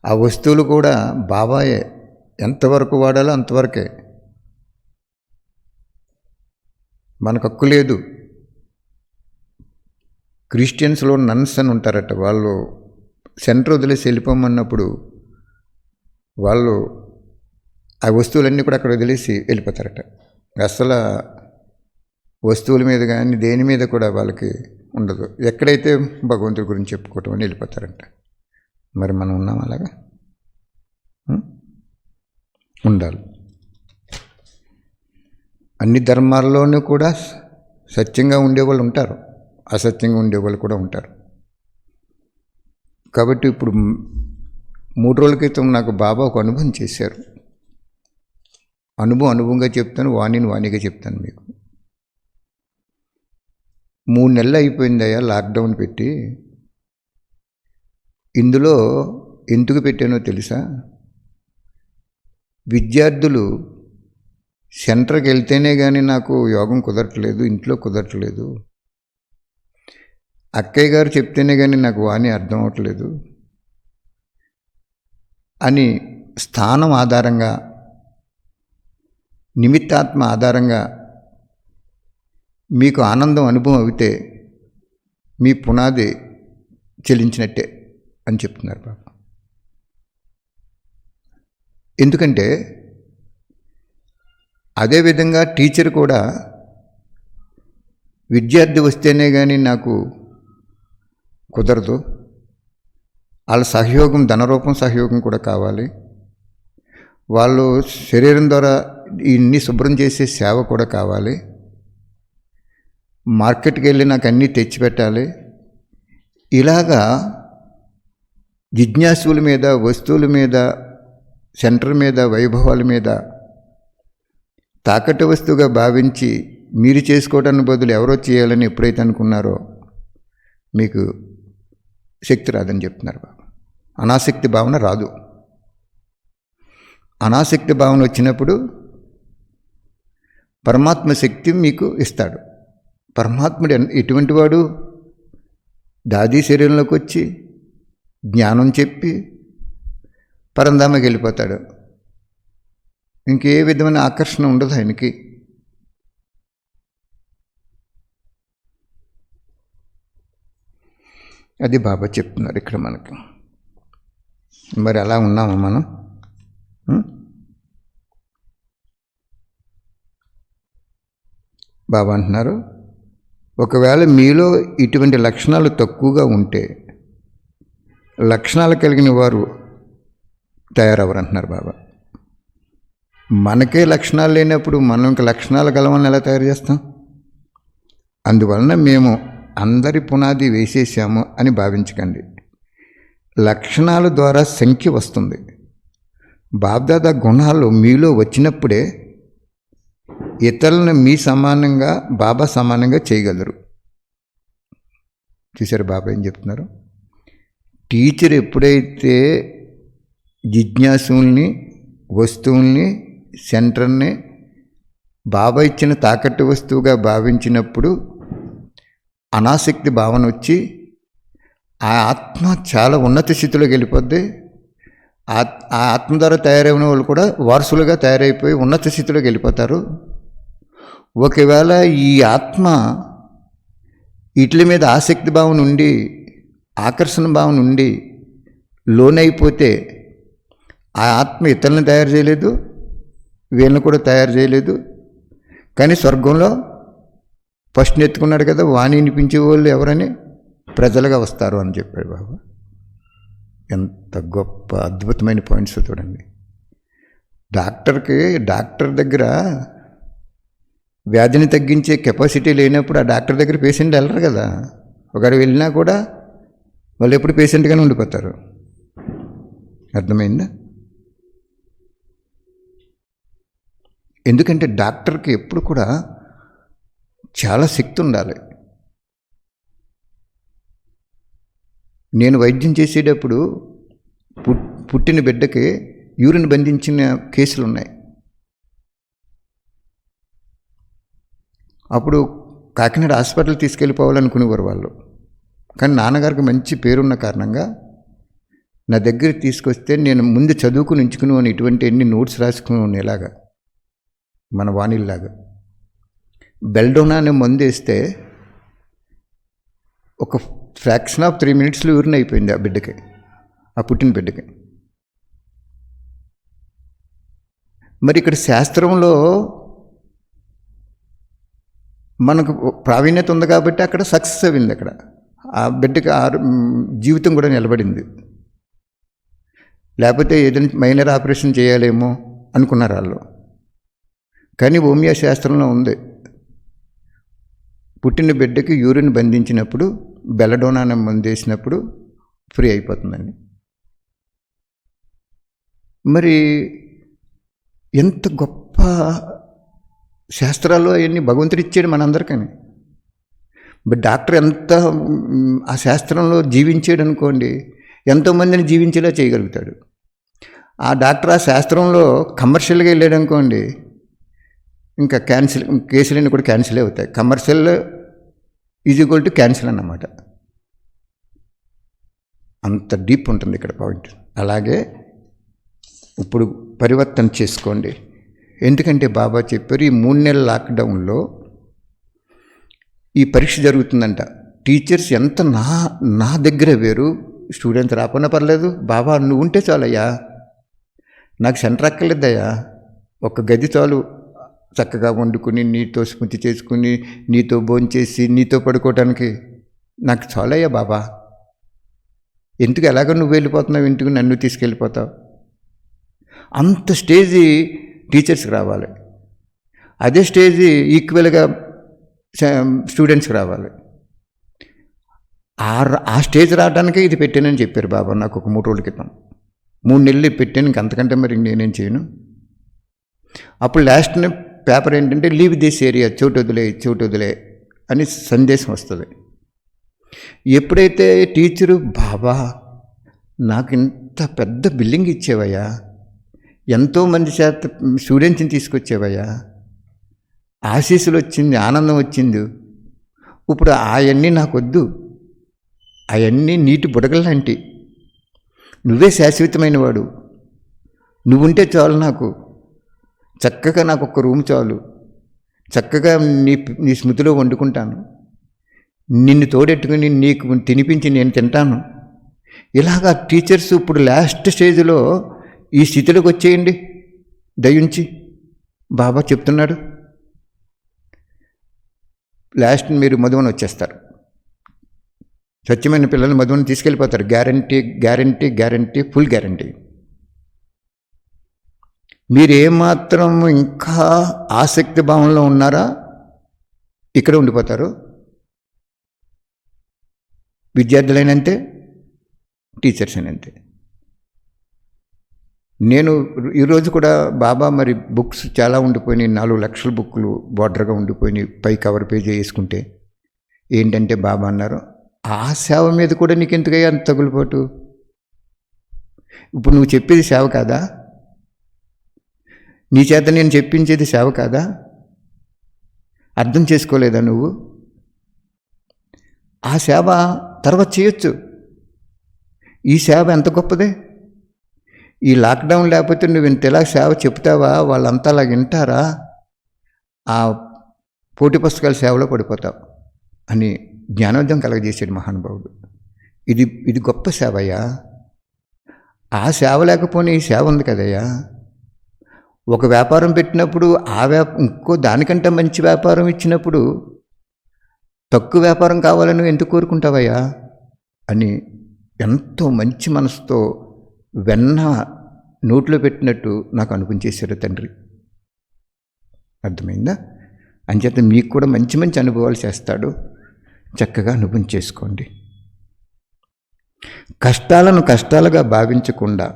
ఆ వస్తువులు కూడా బాబాయే, ఎంతవరకు వాడాలో అంతవరకే. మనకు హక్కు లేదు. క్రిస్టియన్స్లో నన్స్ అని ఉంటారట. వాళ్ళు సెంటర్ వదిలేసి వెళ్ళిపోమన్నప్పుడు వాళ్ళు ఆ వస్తువులన్నీ కూడా అక్కడ వదిలేసి వెళ్ళిపోతారట. అసలు వస్తువుల మీద కానీ దేని మీద కూడా వాళ్ళకి ఉండదు. ఎక్కడైతే భగవంతుడి గురించి చెప్పుకోవటం అని వెళ్ళిపోతారంట. మరి మనం ఉన్నాం అలాగా? ఉండాలి. అన్ని ధర్మాల్లోనూ కూడా సత్యంగా ఉండేవాళ్ళు ఉంటారు, అసత్యంగా ఉండేవాళ్ళు కూడా ఉంటారు. కాబట్టి ఇప్పుడు 3 రోజుల క్రితం నాకు బాబా ఒక అనుభవం చేశారు. అనుభవంగా చెప్తాను, వాణిగా చెప్తాను మీకు. 3 నెలలు అయిపోయిందయ్యా లాక్డౌన్ పెట్టి. ఇందులో ఎందుకు పెట్టానో తెలుసా? విద్యార్థులు సెంటర్కి వెళ్తేనే కానీ నాకు యోగం కుదరట్లేదు, ఇంట్లో కుదరట్లేదు. అక్కయ్య గారు చెప్తేనే కానీ నాకు వాణి అర్థం అవ్వట్లేదు అని స్థానం ఆధారంగా, నిమిత్తాత్మ ఆధారంగా మీకు ఆనందం అనుభవం అవుతే మీ పునాది చెల్లించినట్టే అని చెప్తున్నారు బాబా. ఎందుకంటే అదేవిధంగా టీచర్ కూడా విద్యార్థి వస్తేనే కానీ నాకు కుదరదు, వాళ్ళ సహయోగం, ధనరూపం సహయోగం కూడా కావాలి, వాళ్ళు శరీరం ద్వారా ఇన్ని శుభ్రం చేసే సేవ కూడా కావాలి, మార్కెట్కి వెళ్ళి నాకు అన్నీ తెచ్చిపెట్టాలి. ఇలాగా జిజ్ఞాసుల మీద, వస్తువుల మీద, సెంటర్ మీద, వైభవాల మీద తాకట్టు వస్తువుగా భావించి మీరు చేసుకోవడానికి బదులు ఎవరో చేయాలని ఎప్పుడైతే అనుకున్నారో మీకు శక్తి రాదని చెప్తున్నారు బాబా. అనాసక్తి భావన రాదు. అనాసక్తి భావన వచ్చినప్పుడు పరమాత్మ శక్తి మీకు ఇస్తాడు. పరమాత్ముడు ఎటువంటి వాడు? దాదీ శరీరంలోకి వచ్చి జ్ఞానం చెప్పి పరంధామకి వెళ్ళిపోతాడు. ఇంకే విధమైన ఆకర్షణ ఉండదు ఆయనకి. అది బాబా చెప్తున్నారు ఇక్కడ మనకి. మరి అలా ఉన్నామా మనం? బాబా అంటున్నారు, ఒకవేళ మీలో ఇటువంటి లక్షణాలు తక్కువగా ఉంటే లక్షణాలు కలిగిన వారు తయారవరు అంటున్నారు బాబా. మనకే లక్షణాలు లేనప్పుడు మనం ఇంకా లక్షణాలు గలవని ఎలా తయారు చేస్తాం? అందువలన మేము అందరి పునాది వేసేసాము అని భావించకండి. లక్షణాల ద్వారా సంఖ్య వస్తుంది. బాబ్దాదా గుణాలు మీలో వచ్చినప్పుడే ఇతరులను మీ సమానంగా, బాబా సమానంగా చేయగలరు. చూసారు బాబా ఏం చెప్తున్నారు? టీచర్ ఎప్పుడైతే జిజ్ఞాసుల్ని, వస్తువుల్ని, సెంటర్ని బాబా ఇచ్చిన తాకట్టు వస్తువుగా భావించినప్పుడు అనాసక్తి భావన వచ్చి ఆ ఆత్మ చాలా ఉన్నత స్థితిలోకి వెళ్ళిపోద్ది. ఆ ఆత్మ ద్వారా తయారైన వాళ్ళు కూడా వారసులుగా తయారైపోయి ఉన్నత స్థితిలోకి వెళ్ళిపోతారు. ఒకవేళ ఈ ఆత్మ వీటి మీద ఆసక్తి భావన ఉండి, ఆకర్షణ భావన ఉండి లోనైపోతే ఆ ఆత్మ ఇతరులను తయారు చేయలేదు, వీళ్ళని కూడా తయారు చేయలేదు. కానీ స్వర్గంలో ఫస్ట్ ఎత్తుకున్నాడు కదా, వాణి వినిపించే వాళ్ళు ఎవరని ప్రజలుగా వస్తారు అని చెప్పాడు బాబా. ఎంత గొప్ప అద్భుతమైన పాయింట్స్ చూడండి. డాక్టర్ దగ్గర వ్యాధిని తగ్గించే కెపాసిటీ లేనప్పుడు ఆ డాక్టర్ దగ్గర పేషెంట్ వెళ్ళరు కదా. ఒకరు వెళ్ళినా కూడా వాళ్ళు ఎప్పుడు పేషెంట్గానే ఉండిపోతారు. అర్థమైందా? ఎందుకంటే డాక్టర్కి ఎప్పుడు కూడా చాలా శక్తి ఉండాలి. నేను వైద్యం చేసేటప్పుడు పుట్టిన బిడ్డకి యూరిన్ బంధించిన కేసులు ఉన్నాయి. అప్పుడు కాకినాడ హాస్పిటల్ తీసుకెళ్ళిపోవాలనుకునేవారు వాళ్ళు. కానీ నాన్నగారికి మంచి పేరున్న కారణంగా నా దగ్గరికి తీసుకొస్తే నేను ముందు చదువుకుని ఉంచుకుని ఇటువంటి ఎన్ని నోట్స్ రాసుకుని ఇలాగా మన వాణిల్లాగా బెల్డోనా అనే మందు వేస్తే ఒక ఫ్రాక్షన్ ఆఫ్ 3 minutesలో యూరిన్ అయిపోయింది ఆ బిడ్డకి, ఆ పుట్టిన బిడ్డకి. మరి ఇక్కడ శాస్త్రంలో మనకు ప్రావీణ్యత ఉంది కాబట్టి అక్కడ సక్సెస్ అయింది. అక్కడ ఆ బిడ్డకి జీవితం కూడా నిలబడింది. లేకపోతే ఏదైనా మైనర్ ఆపరేషన్ చేయాలేమో అనుకున్నారు వాళ్ళు. కానీ హోమియో శాస్త్రంలో ఉంది, పుట్టిన బిడ్డకి యూరిన్ బంధించినప్పుడు బెలడోనా అనే మందు వేసినప్పుడు ఫ్రీ అయిపోతుందండి. మరి ఎంత గొప్ప శాస్త్రాలు అవన్నీ భగవంతుడు ఇచ్చాడు మనందరికని. బట్ డాక్టర్ ఎంత ఆ శాస్త్రంలో జీవించాడు అనుకోండి, ఎంతోమందిని జీవించేలా చేయగలుగుతాడు. ఆ డాక్టర్ ఆ శాస్త్రంలో కమర్షియల్గా వెళ్ళాడు అనుకోండి, ఇంకా కేసులన్నీ కూడా క్యాన్సిల్ అవుతాయి. Commercial is equal to cancel అన్నమాట. అంత డీప్ ఉంటుంది ఇక్కడ పాయింట్. అలాగే ఇప్పుడు పరివర్తన చేసుకోండి. ఎందుకంటే బాబా చెప్పారు, ఈ 3 నెలల లాక్డౌన్లో ఈ పరీక్ష జరుగుతుందంట. టీచర్స్ ఎంత నా దగ్గర వేరు, స్టూడెంట్స్ రాకుండా పర్లేదు, బాబా నువ్వు ఉంటే చాలయ్యా, నాకు సెంటర్ అక్కర్లేదయ్యా, ఒక గది చాలు, చక్కగా వండుకుని నీతో స్మృతి చేసుకుని నీతో భోంచేసి నీతో పడుకోవటానికి నాకు చాలయ్యా బాబా. ఎందుకు ఎలాగో నువ్వు వెళ్ళిపోతున్నావు, ఇంటికి నన్ను తీసుకెళ్ళిపోతావు. అంత స్టేజీ టీచర్స్కి రావాలి. అదే స్టేజీ ఈక్వల్గా స్టూడెంట్స్కి రావాలి. ఆ స్టేజ్ రావడానికే ఇది పెట్టానని చెప్పారు బాబా నాకు ఒక 3 రోజుల క్రితం. 3 నెలలు పెట్టాను, ఇంకంతకంటే మరి నేనేం చేయను. అప్పుడు లాస్ట్ పేపర్ ఏంటంటే లీవ్ దిస్ ఏరియా, చోటు వదిలే అని సందేశం వస్తుంది. ఎప్పుడైతే టీచరు బాబా నాకు ఇంత పెద్ద బిల్డింగ్ ఇచ్చేవయ్యా, ఎంతోమంది చేత స్టూడెంట్స్ని తీసుకొచ్చేవయ్యా, ఆశీస్సులు వచ్చింది, ఆనందం వచ్చింది, ఇప్పుడు అవన్నీ నాకొద్దు, అవన్నీ నీటి బుడగల్లాంటి, నువ్వే శాశ్వతమైన వాడు, నువ్వుంటే చాలు నాకు, చక్కగా నాకు ఒక రూమ్ చాలు, చక్కగా నీ స్మృతిలో వండుకుంటాను, నిన్ను తోడెట్టుకుని నీకు తినిపించి నేను తింటాను. ఇలాగా టీచర్స్ ఇప్పుడు లాస్ట్ స్టేజ్లో ఈ స్థితిలోకి వచ్చేయండి దయించి బాబా చెప్తున్నాడు. లాస్ట్ మీరు మధువన వచ్చేస్తారు, స్వచ్ఛమైన పిల్లలు మధువన తీసుకెళ్ళిపోతారు. Guarantee, full guarantee. మీరు ఏమాత్రం ఇంకా ఆసక్తి భావంలో ఉన్నారా, ఇక్కడ ఉండిపోతారు. విద్యార్థులైనంతే, టీచర్స్ అయినంతే. నేను ఈరోజు కూడా బాబా మరి బుక్స్ చాలా ఉండిపోయినాయి, 4 లక్షల బుక్కులు బార్డర్గా ఉండిపోయినాయి, పై కవర్ పేజీ వేసుకుంటే. ఏంటంటే బాబా అన్నారు, ఆ సేవ మీద కూడా నీకు ఎందుకయ్యా అంత తగులుపోటు? ఇప్పుడు నువ్వు చెప్పేది సేవ కాదా? నీ చేత నేను చెప్పించేది సేవ కాదా? అర్థం చేసుకోలేదా నువ్వు? ఆ సేవ తర్వాత చేయొచ్చు. ఈ సేవ ఎంత గొప్పదే. ఈ లాక్డౌన్ లేకపోతే నువ్వు ఇంతలా సేవ చెప్తావా, వాళ్ళంతా అలా వింటారా? ఆ పోటీ పుస్తకాల సేవలో పడిపోతావు అని జ్ఞానోదయం కలగజేసాడు మహానుభావుడు. ఇది గొప్ప సేవయ్యా. ఆ సేవ లేకపోయినా ఈ సేవ ఉంది కదయ్యా. ఒక వ్యాపారం పెట్టినప్పుడు ఇంకో దానికంటే మంచి వ్యాపారం ఇచ్చినప్పుడు తక్కువ వ్యాపారం కావాలని ఎందుకు కోరుకుంటావయ్యా అని ఎంతో మంచి మనసుతో వెన్న నోట్లో పెట్టినట్టు నాకు అనిపించేశారు తండ్రి. అర్థమైందా? అంచేత మీకు కూడా మంచి మంచి అనుభవాలు చేస్తాడు, చక్కగా అనుభవం చేసుకోండి. కష్టాలను కష్టాలుగా భావించకుండా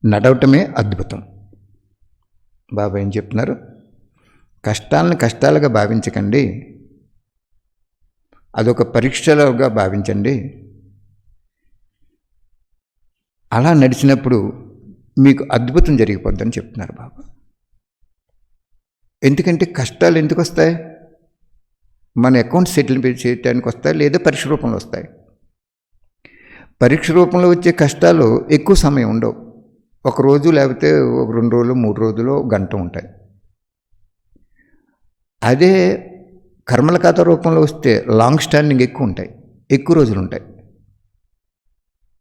నడవటమే అద్భుతం. బాబా ఏం చెప్తున్నారు? కష్టాలను కష్టాలుగా భావించకండి, అదొక పరీక్షలుగా భావించండి. అలా నడిచినప్పుడు మీకు అద్భుతం జరిగిపోద్దని చెప్తున్నారు బాబా. ఎందుకంటే కష్టాలు ఎందుకు వస్తాయి? మన అకౌంట్ సెటిల్మెంట్ చేయడానికి వస్తాయి, లేదా పరీక్ష రూపంలో వస్తాయి. పరీక్ష రూపంలో వచ్చే కష్టాలు ఎక్కువ సమయం ఉండవు, ఒక రోజు లేకపోతే ఒక 2 రోజులు 3 రోజులు గంట ఉంటాయి. అదే కర్మల ఖాతా రూపంలో వస్తే లాంగ్ స్టాండింగ్ ఎక్కువ ఉంటాయి, ఎక్కువ రోజులు ఉంటాయి.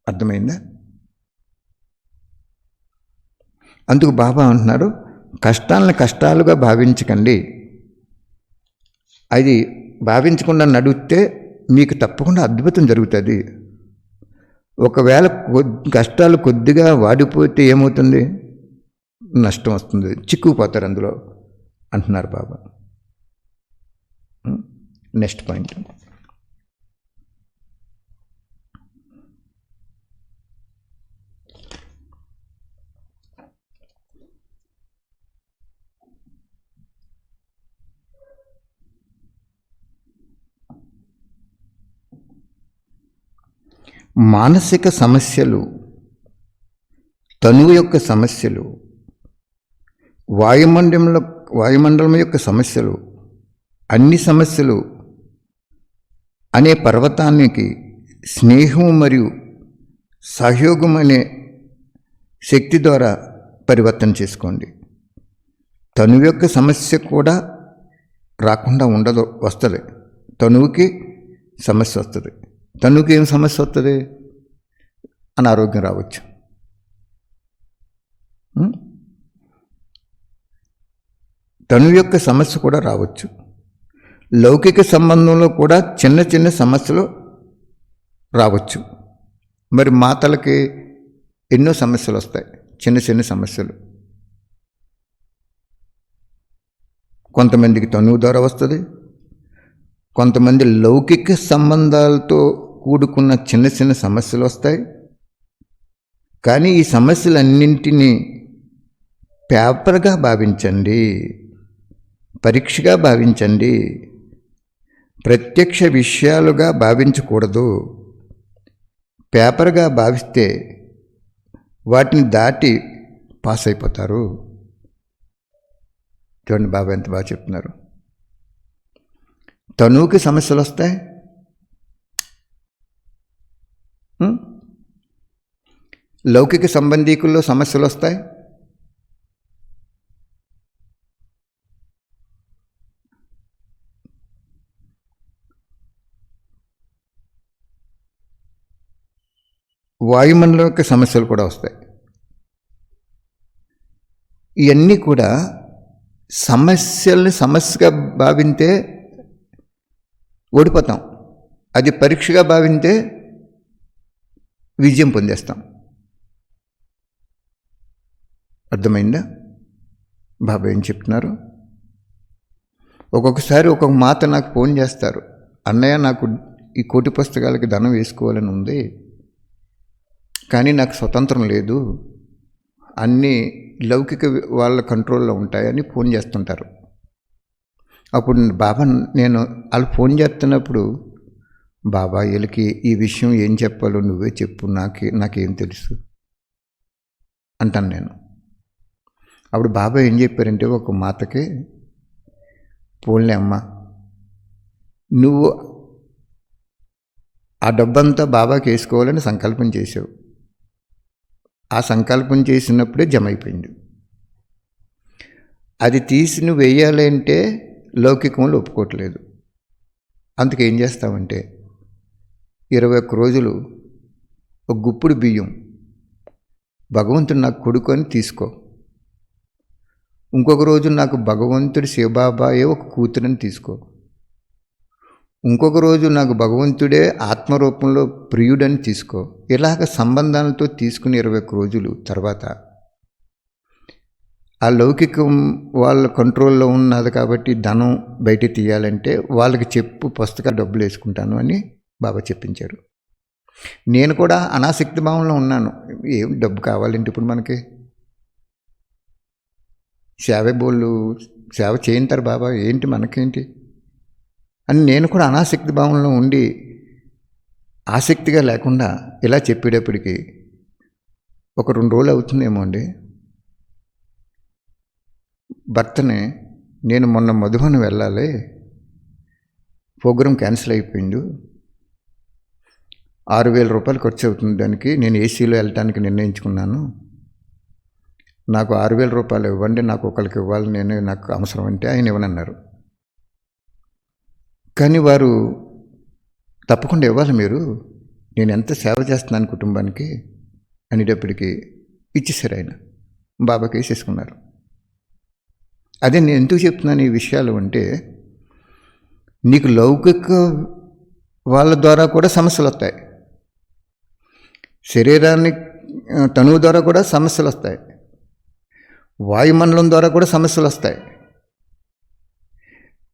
అర్థమైందా? అందుకు బాబా అంటున్నారు, కష్టాలను కష్టాలుగా భావించకండి. అది భావించకుండా నడిస్తే మీకు తప్పకుండా అద్భుతం జరుగుతుంది. ఒకవేళ కష్టాలు కొద్దిగా వాడిపోతే ఏమవుతుంది? నష్టం వస్తుంది, చిక్కుకుపోతారు అందులో అంటున్నారు బాబా. Next point. మానసిక సమస్యలు, తనువు యొక్క సమస్యలు, వాయుమండలం యొక్క సమస్యలు, అన్ని సమస్యలు అనే పర్వతానికి స్నేహం మరియు సహయోగం అనే శక్తి ద్వారా పరివర్తన చేసుకోండి. తనువు యొక్క సమస్య కూడా రాకుండా ఉండదు, వస్తుంది. తనువుకి సమస్య వస్తుంది. తనువుకి ఏం సమస్య వస్తుంది? అనారోగ్యం రావచ్చు, తనువు యొక్క సమస్య కూడా రావచ్చు. లౌకిక సంబంధంలో కూడా చిన్న చిన్న సమస్యలు రావచ్చు. మరి మాతలకి ఎన్నో సమస్యలు వస్తాయి, చిన్న చిన్న సమస్యలు. కొంతమందికి తనువు ద్వారా వస్తుంది, కొంతమంది లౌకిక సంబంధాలతో కూడుకున్న చిన్న చిన్న సమస్యలు వస్తాయి. కానీ ఈ సమస్యలన్నింటినీ పేపర్గా భావించండి, పరీక్షగా భావించండి, ప్రత్యక్ష విషయాలుగా భావించకూడదు. పేపర్గా భావిస్తే వాటిని దాటి పాస్ అయిపోతారు. చూడండి బాబా ఎంత బాగా చెప్తున్నారు. తనువుకి సమస్యలు వస్తాయి, లౌకిక సంబంధీకుల్లో సమస్యలు వస్తాయి. వాయుమండల సమస్యలు కూడా వస్తాయి. ఇవన్నీ కూడా సమస్యల్ని సమస్యగా భావింతే ఓడిపోతాం, అది పరీక్షగా భావింతే విజయం పొందేస్తాం. అర్థమైందా బాబా ఏం చెప్తున్నారు? ఒక్కొక్కసారి ఒక్కొక్క మాత నాకు ఫోన్ చేస్తారు, అన్నయ్య నాకు ఈ కోటి పుస్తకాలకి ధనం వేసుకోవాలని ఉంది, కానీ నాకు స్వతంత్రం లేదు, అన్నీ లౌకిక వాళ్ళ కంట్రోల్లో ఉంటాయని ఫోన్ చేస్తుంటారు. అప్పుడు బాబా నేను వాళ్ళు ఫోన్ చేస్తున్నప్పుడు, బాబా వీళ్ళకి ఈ విషయం ఏం చెప్పాలో నువ్వే చెప్పు, నాకేం తెలుసు అంటాను నేను. అప్పుడు బాబా ఏం చెప్పారంటే, ఒక మాతకి, పోన్లే అమ్మ, నువ్వు ఆ డబ్బంతా బాబాకి వేసుకోవాలని సంకల్పం చేసావు, ఆ సంకల్పం చేసినప్పుడే జమ అయిపోయింది. అది తీసి నువ్వు వేయాలి అంటే లౌకికంలో ఒప్పుకోవట్లేదు. అందుకేం చేస్తామంటే 21 రోజులు ఒక గుప్పుడు బియ్యం భగవంతుడు నాకు కొడుకు అని తీసుకో, ఇంకొక రోజు నాకు భగవంతుడి శివబాబాయే ఒక కూతురని తీసుకో, ఇంకొక రోజు నాకు భగవంతుడే ఆత్మరూపంలో ప్రియుడని తీసుకో. ఇలాగ సంబంధాలతో తీసుకుని 21 రోజులు తర్వాత ఆ లౌకికం వాళ్ళ కంట్రోల్లో ఉన్నది కాబట్టి ధనం బయట తీయాలంటే వాళ్ళకి చెప్పు, పుస్తకాలు డబ్బులు వేసుకుంటాను అని బాబా చెప్పించారు. నేను కూడా అనాసక్తి భావంలో ఉన్నాను, ఏం డబ్బు కావాలంటే ఇప్పుడు మనకి సేవ చేయింటారు బాబా, ఏంటి మనకేంటి అని నేను కూడా అనాసక్తి భావంలో ఉండి ఆసక్తిగా లేకుండా ఇలా చెప్పేటప్పటికి ఒక 2 రోజులు అవుతుందేమో అండి. భర్తని, నేను మొన్న మధుబన్ వెళ్ళాలి, ప్రోగ్రాం క్యాన్సిల్ అయిపోయింది, 6,000 రూపాయలు ఖర్చు అవుతుంది దానికి, నేను ఏసీలో వెళ్ళటానికి నిర్ణయించుకున్నాను, నాకు 6,000 రూపాయలు ఇవ్వండి, నాకు ఒకరికి ఇవ్వాలి, నాకు అవసరం అంటే ఆయన ఇవ్వనన్నారు. కానీ వారు తప్పకుండా ఇవ్వాలి మీరు, నేను ఎంత సేవ చేస్తున్నాను కుటుంబానికి అనేటప్పటికీ ఇచ్చేసారు. ఆయన బాబాకి వేసేసుకున్నారు. అదే నేను ఎందుకు చెప్తున్నాను ఈ విషయాలు అంటే, నీకు లౌకిక వాళ్ళ ద్వారా కూడా సమస్యలు వస్తాయి, శరీరాన్ని తనువు ద్వారా కూడా సమస్యలు వస్తాయి, వాయుమండలం ద్వారా కూడా సమస్యలు వస్తాయి.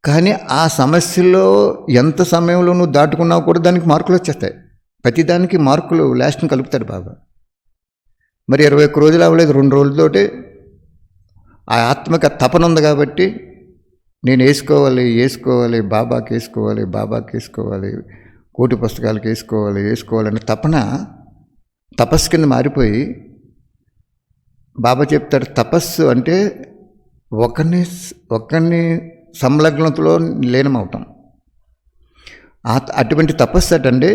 కానీ ఆ సమస్యలో ఎంత సమయంలో నువ్వు దాటుకున్నావు కూడా దానికి మార్కులు వచ్చేస్తాయి. ప్రతిదానికి మార్కులు లాస్ట్ని కలుపుతాడు బాబా. మరి 21 రోజులు అవ్వలేదు, 2 రోజులతోటి ఆ ఆత్మక తపన ఉంది కాబట్టి నేను వేసుకోవాలి, బాబాకి వేసుకోవాలి, కోటి పుస్తకాలకి వేసుకోవాలని తపన తపస్సు కింద మారిపోయి, బాబా చెప్తాడు తపస్సు అంటే ఒకరిని సంలగ్నతలో లీనమవుతాం. అటువంటి తపస్సు అటండి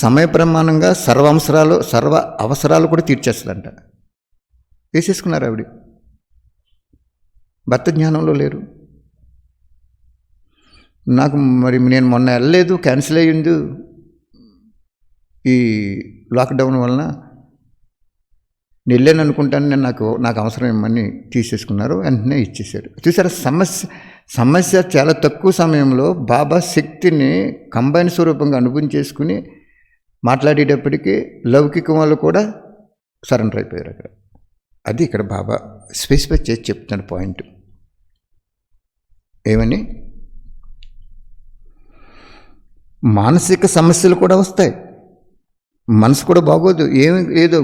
సమయ ప్రమాణంగా సర్వ అవసరాలు కూడా తీర్చేస్తుందంట. వేసేసుకున్నారు ఆవిడ, భర్త జ్ఞానంలో లేరు. నాకు మరి నేను మొన్న వెళ్ళలేదు, క్యాన్సిల్ అయ్యింది ఈ లాక్డౌన్ వలన, నేను వెళ్ళాను అనుకుంటాను, నేను నాకు అవసరం ఏమని తీసేసుకున్నారు, వెంటనే ఇచ్చేసారు. చూసారా, సమస్య చాలా తక్కువ సమయంలో బాబా శక్తిని కంబైన్ స్వరూపంగా అనుభవించేసుకుని మాట్లాడేటప్పటికీ లౌకికం వాళ్ళు కూడా సరెండర్ అయిపోయారు అక్కడ. అది ఇక్కడ బాబా స్పెసిఫై చేసి చెప్తున్న పాయింట్. ఏమని, మానసిక సమస్యలు కూడా వస్తాయి. మనసు కూడా బాగోదు. ఏదో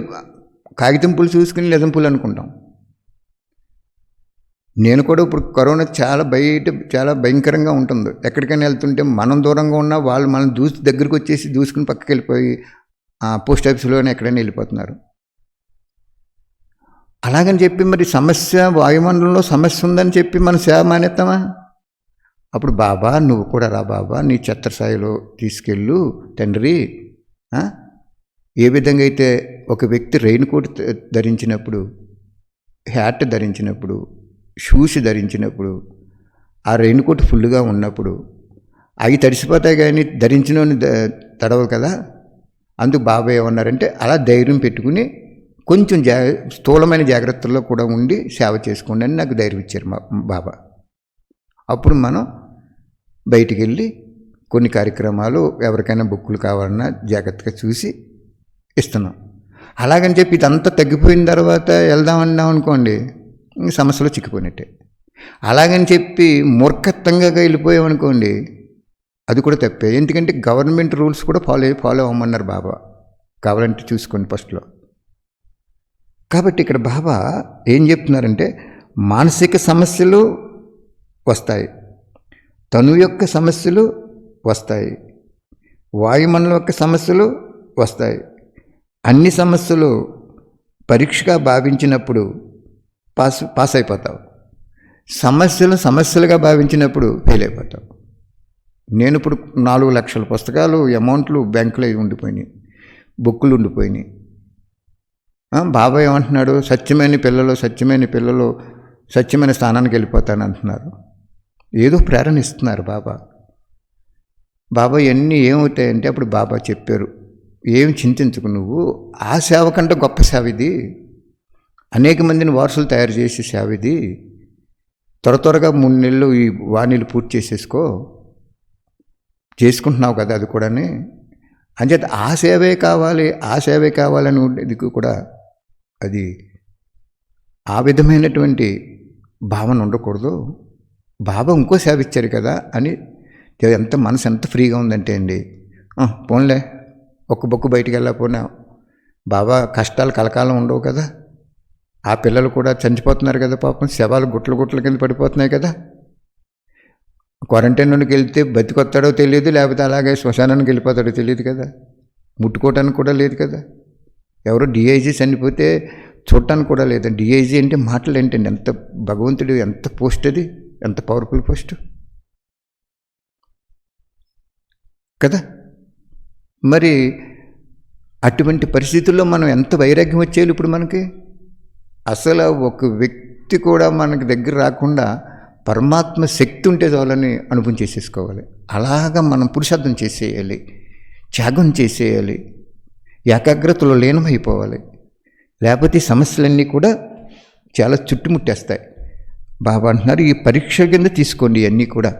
కాగితం పూలు చూసుకుని నిజం పూలు అనుకుంటాం. నేను కూడా ఇప్పుడు కరోనా చాలా భయంకరంగా ఉంటుంది. ఎక్కడికైనా వెళ్తుంటే మనం దూరంగా ఉన్నా వాళ్ళు మనం దగ్గరికి వచ్చేసి దూసుకుని పక్కకి వెళ్ళిపోయి పోస్ట్ ఆఫీసులోనే ఎక్కడైనా వెళ్ళిపోతున్నారు. అలాగని చెప్పి మరి వాయుమండలంలో సమస్య ఉందని చెప్పి మన సేవ మానేస్తామా? అప్పుడు బాబా నువ్వు కూడా రా బాబా, నీ ఛత్రసాయిలో తీసుకెళ్ళు తండ్రి. ఏ విధంగా అయితే ఒక వ్యక్తి రెయిన్ కోట్ ధరించినప్పుడు, హ్యాట్ ధరించినప్పుడు, షూస్ ధరించినప్పుడు, ఆ రెయిన్ కోట్ ఫుల్గా ఉన్నప్పుడు అవి తడిసిపోతాయి కానీ ధరించిన తడవవు కదా. అందుకు బాబా ఏమన్నారంటే అలా ధైర్యం పెట్టుకుని కొంచెం స్థూలమైన జాగ్రత్తల్లో కూడా ఉండి సేవ చేసుకోండి అని నాకు ధైర్యం ఇచ్చారు మా బాబా. అప్పుడు మనం బయటికి వెళ్ళి కొన్ని కార్యక్రమాలు ఎవరికైనా బుక్కులు కావాలన్నా జాగ్రత్తగా చూసి ఇస్తున్నాం. అలాగని చెప్పి ఇదంతా తగ్గిపోయిన తర్వాత వెళ్దామన్నాం అనుకోండి, సమస్యలో చిక్కిపోయినట్టే. అలాగని చెప్పి మూర్ఖత్వంగా వెళ్ళిపోయామనుకోండి, అది కూడా తప్పే. ఎందుకంటే గవర్నమెంట్ రూల్స్ కూడా ఫాలో అవ్వమన్నారు బాబా. కావాలంటే చూసుకోండి ఫస్ట్లో. కాబట్టి ఇక్కడ బాబా ఏం చెప్తున్నారంటే మానసిక సమస్యలు వస్తాయి, తను యొక్క సమస్యలు వస్తాయి, వాయుమండలం యొక్క సమస్యలు వస్తాయి. అన్ని సమస్యలు పరీక్షగా భావించినప్పుడు పాస్ అయిపోతావు. సమస్యలుగా భావించినప్పుడు ఫెయిల్ అయిపోతావు. నేను ఇప్పుడు 4 లక్షల పుస్తకాలు అమౌంట్లు బ్యాంకులో ఉండిపోయినాయి, బుక్కులు ఉండిపోయినాయి. బాబా ఏమంటున్నాడు? సత్యమైన పిల్లలు సత్యమైన స్థానానికి వెళ్ళిపోతాను అంటున్నారు. ఏదో ప్రేరణ ఇస్తున్నారు బాబా ఇవన్నీ ఏమవుతాయంటే అప్పుడు బాబా చెప్పారు, ఏమి చింతించుకు నువ్వు, ఆ సేవ కంటే గొప్ప సేవ ఇది, అనేక మందిని వారసులు తయారు చేసే సేవ ఇది. త్వరగా 3 నెలలు ఈ వాణిలు పూర్తి చేసుకుంటున్నావు కదా, అది కూడానే అంచేత ఆ సేవే కావాలని ఉండేది కూడా అది ఆ విధమైనటువంటి భావన ఉండకూడదు. బాబా ఇంకో సేవ ఇచ్చారు కదా అని మనసు ఎంత ఫ్రీగా ఉందంటే అండి, పోన్లే ఒక్క బొక్కు బయటికి వెళ్ళకపోయినా బాబా కష్టాలు కలకాలం ఉండవు కదా. ఆ పిల్లలు కూడా చనిపోతున్నారు కదా పాపం, శవాలు గుట్ల కింద పడిపోతున్నాయి కదా. క్వారంటైన్లోకి వెళ్తే బతికొస్తాడో తెలియదు, లేకపోతే అలాగే శ్మశానానికి వెళ్ళిపోతాడో తెలియదు కదా. ముట్టుకోవటానికి కూడా లేదు కదా. ఎవరో డిఐజీ చనిపోతే చూడటానికి కూడా లేదు. డిఐజీ అంటే మాటలు ఏంటండి, ఎంత భగవంతుడు ఎంత పోస్ట్ అది, ఎంత పవర్ఫుల్ పోస్ట్ కదా. మరి అటువంటి పరిస్థితుల్లో మనం ఎంత వైరాగ్యం వచ్చేయాలి ఇప్పుడు మనకి. అసలు ఒక వ్యక్తి కూడా మనకి దగ్గర రాకుండా పరమాత్మ శక్తి ఉంటే చాలని అనుభవం చేసేసుకోవాలి. అలాగా మనం పురుషార్థం చేసేయాలి, త్యాగం చేసేయాలి, ఏకాగ్రతలో లీనమైపోవాలి. లేకపోతే సమస్యలన్నీ కూడా చాలా చుట్టుముట్టేస్తాయి. బాబా అంటున్నారు ఈ పరీక్ష కింద తీసుకోండి, ఇవన్నీ కూడా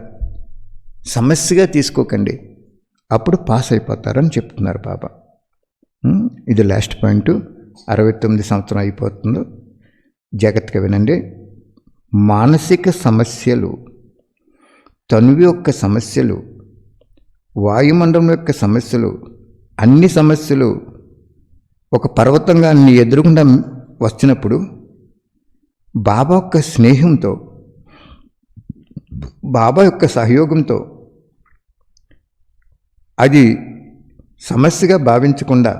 సమస్యగా తీసుకోకండి, అప్పుడు పాస్ అయిపోతారని చెప్తున్నారు బాబా. ఇది లాస్ట్ పాయింట్. 69 సంవత్సరం అయిపోతుందో, జాగ్రత్తగా వినండి. మానసిక సమస్యలు, తనువు యొక్క సమస్యలు, వాయుమండలం యొక్క సమస్యలు, అన్ని సమస్యలు ఒక పర్వతంగా నీ ఎదురుగుండా వచ్చినప్పుడు బాబా యొక్క స్నేహంతో, బాబా యొక్క సహయోగంతో అది సమస్యగా భావించకుండా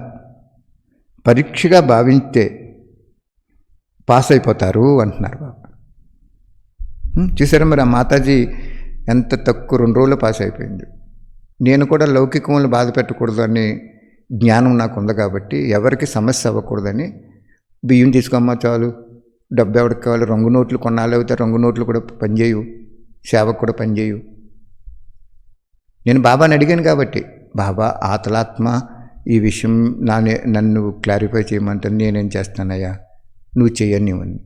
పరీక్షగా భావించే పాస్ అయిపోతారు అంటున్నారు బాబా. చూసారా మరి ఆ మాతాజీ ఎంత తక్కువ 2 రోజుల్లో పాస్ అయిపోయింది. నేను కూడా లౌకికములను బాధ పెట్టకూడదు అని జ్ఞానం నాకు ఉంది కాబట్టి, ఎవరికి సమస్య అవ్వకూడదని బియ్యం తీసుకోమ్మా చాలు, డబ్బు ఎవరికి కావాలి, రంగు నోట్లు కొన్నాళ్ళు అవుతాయి, రంగు నోట్లు కూడా పనిచేయు, సేవకు కూడా పనిచేయు. నేను బాబాని అడిగాను కాబట్టి, బాబా ఆతలాత్మ ఈ విషయం నన్ను క్లారిఫై చేయమంటాను, నేనేం చేస్తానయ్యా, నువ్వు చేయనివని.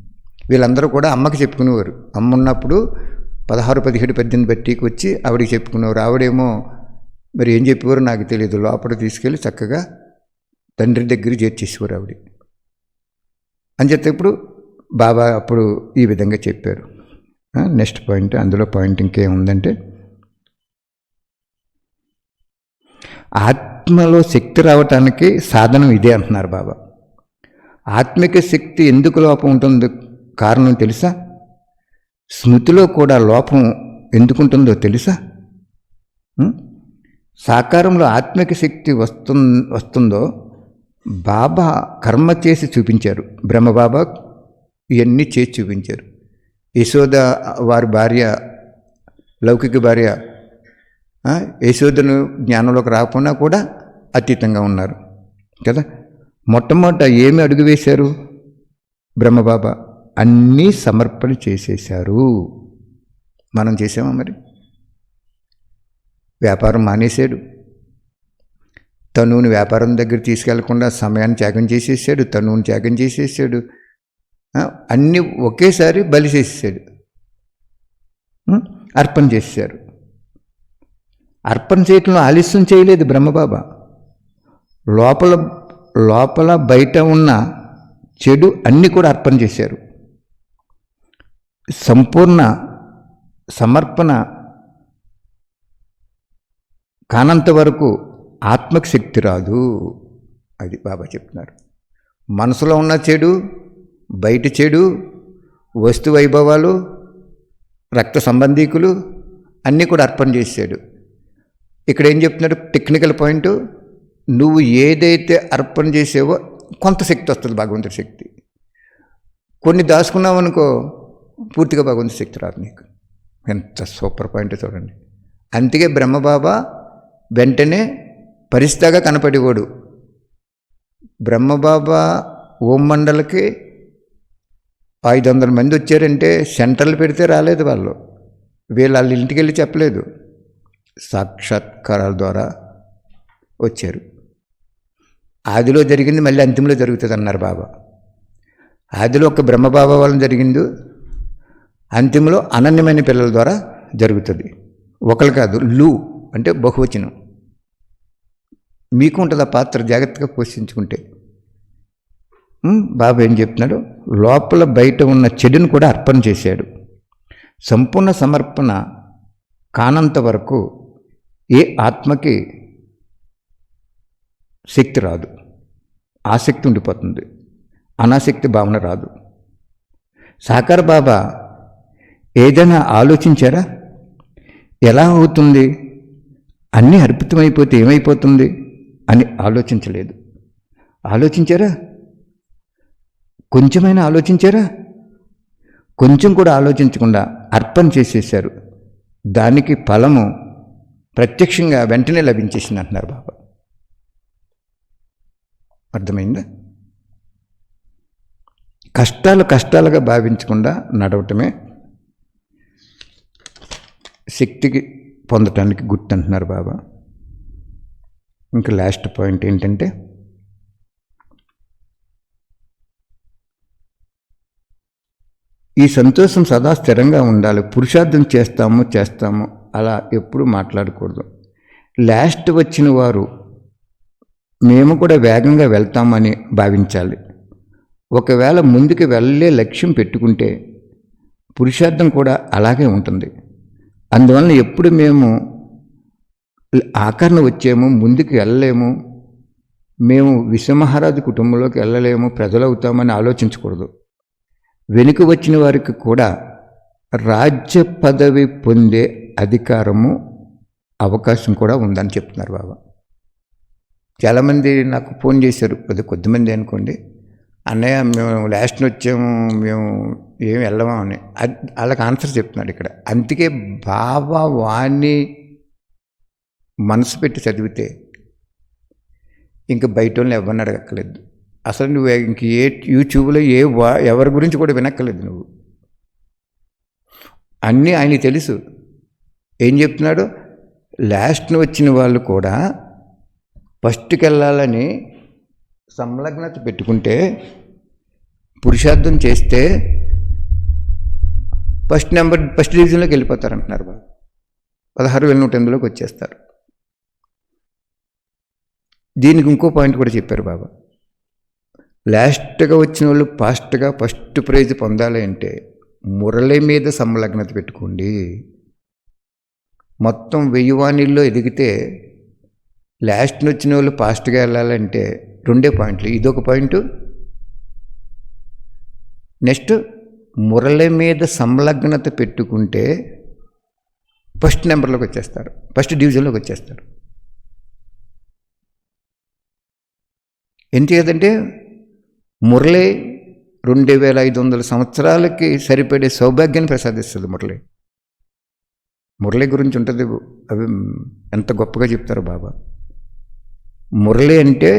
వీళ్ళందరూ కూడా అమ్మకి చెప్పుకునేవారు. అమ్మ ఉన్నప్పుడు 16, 17, 18 బట్టీకి వచ్చి ఆవిడికి చెప్పుకునేవారు. ఆవిడేమో మరి ఏం చెప్పేవారు నాకు తెలియదు, లోపల తీసుకెళ్ళి చక్కగా తండ్రి దగ్గర చేర్చేసేవారు ఆవిడ అని చెప్పేప్పుడు బాబా అప్పుడు ఈ విధంగా చెప్పారు. నెక్స్ట్ పాయింట్, అందులో పాయింట్ ఇంకేముందంటే ఆత్మలో శక్తి రావటానికి సాధనం ఇదే అంటున్నారు బాబా. ఆత్మిక శక్తి ఎందుకు లోపం ఉంటుంది కారణం తెలుసా? స్మృతిలో కూడా లోపం ఎందుకుంటుందో తెలుసా? సాకారంలో ఆత్మిక శక్తి వస్తుందో బాబా కర్మ చేసి చూపించారు. బ్రహ్మబాబా ఇవన్నీ చేసి చూపించారు. యశోద వారి భార్య, లౌకిక భార్య యశోదను జ్ఞానంలోకి రాకుండా కూడా అతీతంగా ఉన్నారు కదా. మొట్టమొదట ఏమి అడుగు వేశారు బ్రహ్మబాబా? అన్నీ సమర్పణ చేసేశారు. మనం చేసామా మరి? వ్యాపారం మానేశాడు. తనువుని వ్యాపారం దగ్గర తీసుకెళ్లకుండా సమయాన్ని త్యాగం చేసేసాడు, తనువుని త్యాగం చేసేసాడు, అన్నీ ఒకేసారి బలి చేసేసాడు, అర్పణ చేశారు. అర్పణ చేయటంలో ఆలస్యం చేయలేదు బ్రహ్మబాబా. లోపల లోపల బయట ఉన్న చెడు అన్నీ కూడా అర్పణ చేశారు. సంపూర్ణ సమర్పణ కానంత వరకు ఆత్మకు శక్తి రాదు. అది బాబా చెప్తున్నారు. మనసులో ఉన్న చెడు, బయట చెడు, వస్తు వైభవాలు, రక్త సంబంధీకులు అన్నీ కూడా అర్పణ చేశాడు. ఇక్కడ ఏం చెప్తున్నాడు? టెక్నికల్ పాయింట్, నువ్వు ఏదైతే అర్పణ చేసావో కొంత శక్తి వస్తుంది, భగవంతుడి శక్తి. కొన్ని దాచుకున్నావు అనుకో, పూర్తిగా భగవంతుడి శక్తి రాదు నీకు. ఎంత సూపర్ పాయింట్ చూడండి. అందుకే బ్రహ్మబాబా వెంటనే పరిస్థితిగా కనపడేవాడు. బ్రహ్మబాబా ఓం మండలకి 500 మంది వచ్చారంటే సెంటర్లు పెడితే రాలేదు వాళ్ళు. వాళ్ళ ఇంటికి వెళ్ళి చెప్పలేదు, సాక్షాత్కారాల ద్వారా వచ్చారు. ఆదిలో జరిగింది మళ్ళీ అంతిమలో జరుగుతుంది అన్నారు బాబా. ఆదిలో ఒక బ్రహ్మబాబా వలన జరిగింది, అంతిమలో అనన్యమైన పిల్లల ద్వారా జరుగుతుంది. ఒకరు కాదు, లు అంటే బహువచనం. మీకు ఉంటుంది ఆ పాత్ర జాగ్రత్తగా పోషించుకుంటే. బాబా ఏం చెప్తున్నాడు? లోపల బయట ఉన్న చెడును కూడా అర్పణ చేశాడు. సంపూర్ణ సమర్పణ కానంత వరకు ఏ ఆత్మకి శక్తి రాదు, ఆసక్తి ఉండిపోతుంది, అనాసక్తి భావన రాదు. సాకార బాబా ఏదైనా ఆలోచించారా? ఎలా అవుతుంది, అన్నీ అర్పితమైపోతే ఏమైపోతుంది అని ఆలోచించలేదు. ఆలోచించారా? కొంచెమైనా ఆలోచించారా? కొంచెం కూడా ఆలోచించకుండా అర్పణ చేసేసారు. దానికి ఫలము ప్రత్యక్షంగా వెంటనే లభించేసింది అంటున్నారు బాబా. అర్థమైందా? కష్టాలుగా భావించకుండా నడవటమే శక్తికి పొందటానికి గుర్తు అంటున్నారు బాబా. ఇంకా లాస్ట్ పాయింట్ ఏంటంటే, ఈ సంతోషం సదా స్థిరంగా ఉండాలి. పురుషార్థం చేస్తాము అలా ఎప్పుడు మాట్లాడకూడదు. లాస్ట్ వచ్చిన వారు మేము కూడా వేగంగా వెళ్తామని భావించాలి. ఒకవేళ ముందుకు వెళ్ళే లక్ష్యం పెట్టుకుంటే పురుషార్థం కూడా అలాగే ఉంటుంది. అందువలన ఎప్పుడు మేము ఆఖరణ వచ్చేమో ముందుకు వెళ్ళలేము, మేము విశ్వమహారాజు కుటుంబంలోకి వెళ్ళలేము, ప్రజలవుతామని ఆలోచించకూడదు. వెనుక వచ్చిన వారికి కూడా రాజ్య పదవి పొందే అధికారము, అవకాశం కూడా ఉందని చెప్తున్నారు బాబా. చాలామంది నాకు ఫోన్ చేశారు, కొద్దిమంది అనుకోండి, అన్నయ్య మేము లాస్ట్ని వచ్చాము, మేము ఏమి వెళ్ళమా అని. వాళ్ళకి ఆన్సర్ చెప్తున్నాడు ఇక్కడ. అందుకే బాబా వాణ్ణి మనసు పెట్టి చదివితే ఇంక బయట వాళ్ళని ఎవరిని అడగక్కర్లేదు. అసలు నువ్వు ఇంక ఏ యూట్యూబ్లో ఎవరి గురించి కూడా వినక్కర్లేదు. నువ్వు అన్నీ ఆయనకి తెలుసు. ఏం చెప్తున్నాడు? లాస్ట్ని వచ్చిన వాళ్ళు కూడా ఫస్ట్కి వెళ్ళాలని సంలగ్నత పెట్టుకుంటే, పురుషార్థం చేస్తే ఫస్ట్ డివిజన్లోకి వెళ్ళిపోతారు అంటున్నారు బాబు. 16,108లోకి వచ్చేస్తారు. దీనికి ఇంకో పాయింట్ కూడా చెప్పారు బాబా. లాస్ట్గా వచ్చిన వాళ్ళు ఫస్ట్ ప్రైజ్ పొందాలి అంటే మురళి మీద సంలగ్నత పెట్టుకోండి. మొత్తం 1000 వాణిల్లో ఎదిగితే లాస్ట్ వచ్చిన వాళ్ళు ఫాస్ట్గా వెళ్ళాలంటే 2 పాయింట్లు, ఇదొక పాయింట్. నెక్స్ట్ మురళి మీద సంలగ్నత పెట్టుకుంటే ఫస్ట్ నెంబర్లోకి వచ్చేస్తారు, ఫస్ట్ డివిజన్లోకి వచ్చేస్తారు. ఎందుకంటే మురళి 2500 సంవత్సరాలకి సరిపడే సౌభాగ్యాన్ని ప్రసాదిస్తుంది. మురళి గురించి ఉంటుంది, అవి ఎంత గొప్పగా చెప్తారు బాబా. మురళి అంటే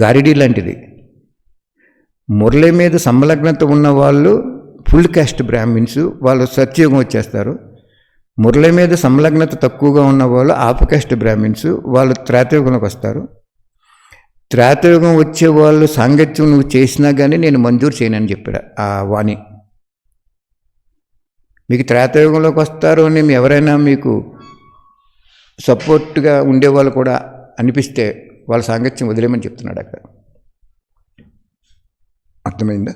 గారిడి లాంటిది. మురళి మీద సంలగ్నత ఉన్న వాళ్ళు ఫుల్ కాస్ట్ బ్రాహ్మిన్స్, వాళ్ళు సత్యయుగం వచ్చేస్తారు. మురళి మీద సంలగ్నత తక్కువగా ఉన్న వాళ్ళు హాఫ్ కాస్ట్ బ్రాహ్మిన్స్, వాళ్ళు త్రేతయుగంలోకి వస్తారు. త్రేతయుగం వచ్చే వాళ్ళు సాంగత్యం నువ్వు చేసినా కానీ నేను మంజూరు చేయనని చెప్పాడు ఆ వాణి. మీకు త్రేతయుగంలోకి వస్తారు అని ఎవరైనా మీకు సపోర్ట్గా ఉండేవాళ్ళు కూడా అనిపిస్తే వాళ్ళ సాంగత్యం వదిలేమని చెప్తున్నాడు అక్కడ. అర్థమైందా?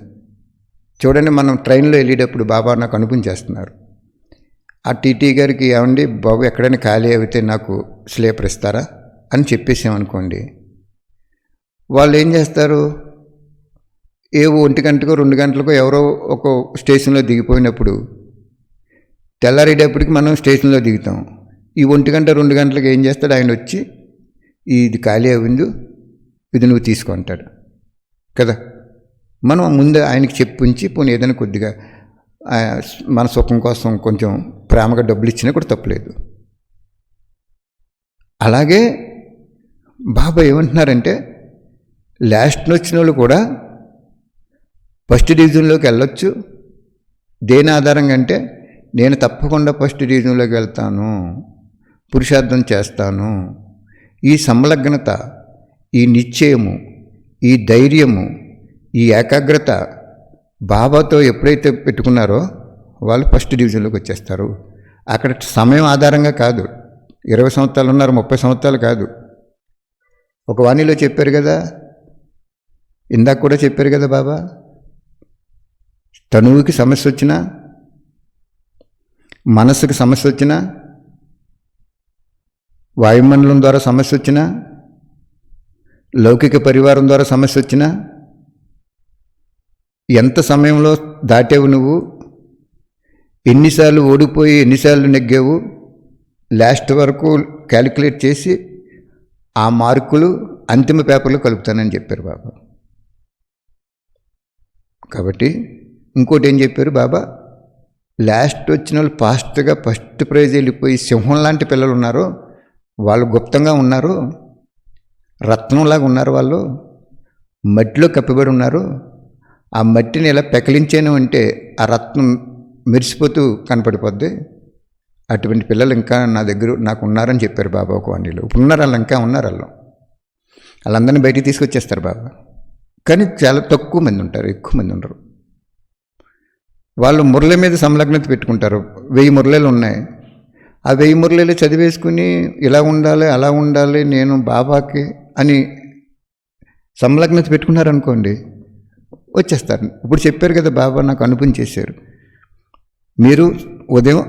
చూడండి, మనం ట్రైన్లో వెళ్ళేటప్పుడు బాబా నాకు అనుభవించేస్తున్నారు. ఆ టీటీ గారికి ఏమండి బాబు ఎక్కడైనా ఖాళీ అయితే నాకు స్లీపర్ ఇస్తారా అని చెప్పేసామనుకోండి, వాళ్ళు ఏం చేస్తారు, 1 గంటకో 2 గంటలకో ఎవరో ఒక స్టేషన్లో దిగిపోయినప్పుడు తెల్లారేటప్పటికి మనం స్టేషన్లో దిగుతాం. ఈ 1 గంట 2 గంటలకు ఏం చేస్తాడు, ఆయన వచ్చి ఇది ఖాళీ అయింది, ఇది నువ్వు తీసుకుంటాడు కదా. మనం ముందు ఆయనకి చెప్పించి పోనీ ఏదైనా కొద్దిగా మన సుఖం కోసం కొంచెం ప్రేమగా డబ్బులు ఇచ్చినా కూడా తప్పులేదు. అలాగే బాబా ఏమంటున్నారంటే లాస్ట్ వచ్చిన వాళ్ళు కూడా ఫస్ట్ డివిజన్లోకి వెళ్ళొచ్చు. దేని ఆధారంగా అంటే నేను తప్పకుండా ఫస్ట్ డివిజన్లోకి వెళ్తాను, పురుషార్థం చేస్తాను. ఈ సంలగ్నత, ఈ నిశ్చయము, ఈ ధైర్యము, ఈ ఏకాగ్రత బాబాతో ఎప్పుడైతే పెట్టుకున్నారో వాళ్ళు ఫస్ట్ డివిజన్లోకి వచ్చేస్తారు. అక్కడ సమయం ఆధారంగా కాదు, 20 సంవత్సరాలు ఉన్నారు, 30 సంవత్సరాలు కాదు. ఒక వాణిలో చెప్పారు కదా, ఇందాక కూడా చెప్పారు కదా బాబా, తనువుకి సమస్య వచ్చినా, మనస్సుకి సమస్య వచ్చినా, వాయుమండలం ద్వారా సమస్య వచ్చినా, లౌకిక పరివారం ద్వారా సమస్య వచ్చినా, ఎంత సమయంలో దాటేవు నువ్వు, ఎన్నిసార్లు ఓడిపోయి ఎన్నిసార్లు నెగ్గావు, లాస్ట్ వరకు క్యాలిక్యులేట్ చేసి ఆ మార్కులు అంతిమ పేపర్లో కలుపుతానని చెప్పారు బాబా. కాబట్టి ఇంకోటి ఏం చెప్పారు బాబా, లాస్ట్ వచ్చిన వాళ్ళు ఫాస్ట్గా ఫస్ట్ ప్రైజ్ వెళ్ళిపోయి సింహం లాంటి పిల్లలు ఉన్నారు, వాళ్ళు గుప్తంగా ఉన్నారు, రత్నంలాగా ఉన్నారు, వాళ్ళు మట్టిలో కప్పిబడి ఉన్నారు. ఆ మట్టిని ఇలా పెకలించాను అంటే ఆ రత్నం మెరిసిపోతూ కనపడిపోద్ది. అటువంటి పిల్లలు ఇంకా నా దగ్గర నాకు ఉన్నారని చెప్పారు బాబా ఒక వాణిలో. ఇప్పుడు ఉన్నారు వాళ్ళు, ఇంకా ఉన్నారు వాళ్ళు. వాళ్ళందరినీ బయటికి తీసుకొచ్చేస్తారు బాబా. కానీ చాలా తక్కువ మంది ఉంటారు, ఎక్కువ మంది ఉండరు. వాళ్ళు మురళి మీద సంలగ్నత పెట్టుకుంటారు. 1000 మురళీలు ఉన్నాయి. ఆ 1000 మురళీలు చదివేసుకుని ఇలా ఉండాలి, అలా ఉండాలి, నేను బాబాకి అని సంలగ్నత పెట్టుకున్నారనుకోండి, వచ్చేస్తారు. ఇప్పుడు చెప్పారు కదా బాబా, నాకు అనిపించేశారు, మీరు ఉదయం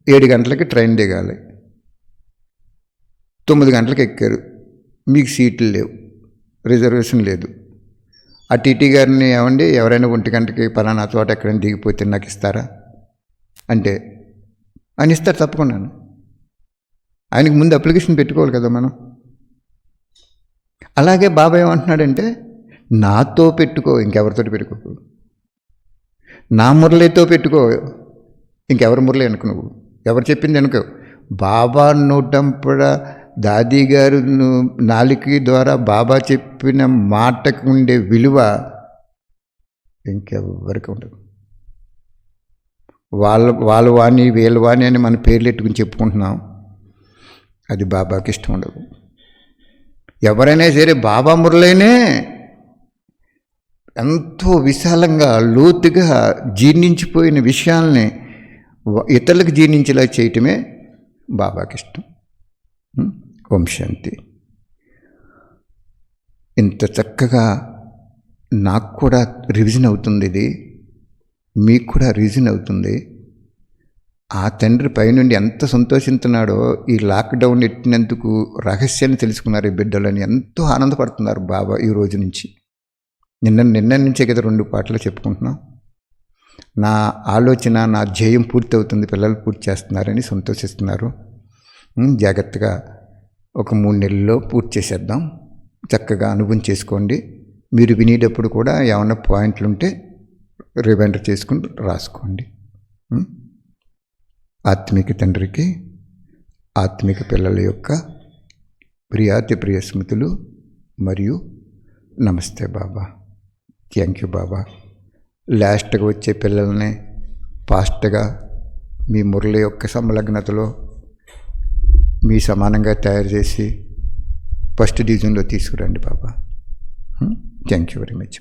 7 గంటలకి ట్రైన్ దిగాలి, 9 గంటలకు ఎక్కారు, మీకు సీట్లు లేవు, రిజర్వేషన్ లేదు. ఆ టీటీ గారిని ఏమండి ఎవరైనా 1 గంటకి పలానా చోట ఎక్కడైనా దిగిపోతే నాకు ఇస్తారా అంటే ఆయన ఇస్తారు తప్పకుండా. ఆయనకి ముందు అప్లికేషన్ పెట్టుకోవాలి కదా మనం. అలాగే బాబా ఏమంటున్నాడంటే నాతో పెట్టుకో, ఇంకెవరితో పెట్టుకోకు, నా మురళితో పెట్టుకో, ఇంకెవరి మురళి అనుకో, నువ్వు ఎవరు చెప్పింది అనుకో. బాబా నోటంపడ దాదీ గారు నాలుక ద్వారా బాబా చెప్పిన మాటకు ఉండే విలువ ఇంకెవరికి ఉండదు. వాళ్ళ వాణి వీళ్ళ వాణి అని మన పేర్లు ఎట్టుకుని చెప్పుకుంటున్నాం, అది బాబాకి ఇష్టం ఉండదు. ఎవరైనా సరే బాబా మురళినే ఎంతో విశాలంగా లోతుగా జీర్ణించిపోయిన విషయాల్ని ఇతరులకు జీర్ణించేలా చేయటమే బాబాకి ఇష్టం. ఓం శాంతి. ఇంత చక్కగా నాకు కూడా రివిజన్ అవుతుంది, ఇది మీకు కూడా రివిజన్ అవుతుంది. ఆ తండ్రి పైనుండి ఎంత సంతోషిస్తున్నాడో ఈ లాక్డౌన్ ఎట్టినందుకు రహస్యాన్ని తెలుసుకున్నారు ఈ బిడ్డలని ఎంతో ఆనందపడుతున్నారు బాబా ఈ రోజు నుంచి. నిన్న నుంచే కదా 2 పాటలు చెప్పుకుంటున్నాం. నా ఆలోచన, నా ధ్యేయం పూర్తి అవుతుంది, పిల్లలు పూర్తి చేస్తున్నారని సంతోషిస్తున్నారు. జాగ్రత్తగా ఒక 3 నెలల్లో పూర్తి చేసేద్దాం. చక్కగా అనుభవం చేసుకోండి. మీరు వినేటప్పుడు కూడా ఏమన్నా పాయింట్లు ఉంటే రిమైండర్ చేసుకుని రాసుకోండి. ఆత్మిక తండ్రికి ఆత్మిక పిల్లల యొక్క ప్రియాతి ప్రియ స్మృతులు మరియు నమస్తే బాబా. థ్యాంక్ యూ బాబా. లాస్ట్గా వచ్చే పిల్లల్ని ఫాస్ట్గా మీ మురళి యొక్క సంలగ్నతలో మీ సమానంగా తయారు చేసి ఫస్ట్ డివిజన్లో తీసుకురండి బాబా. Thank you very much.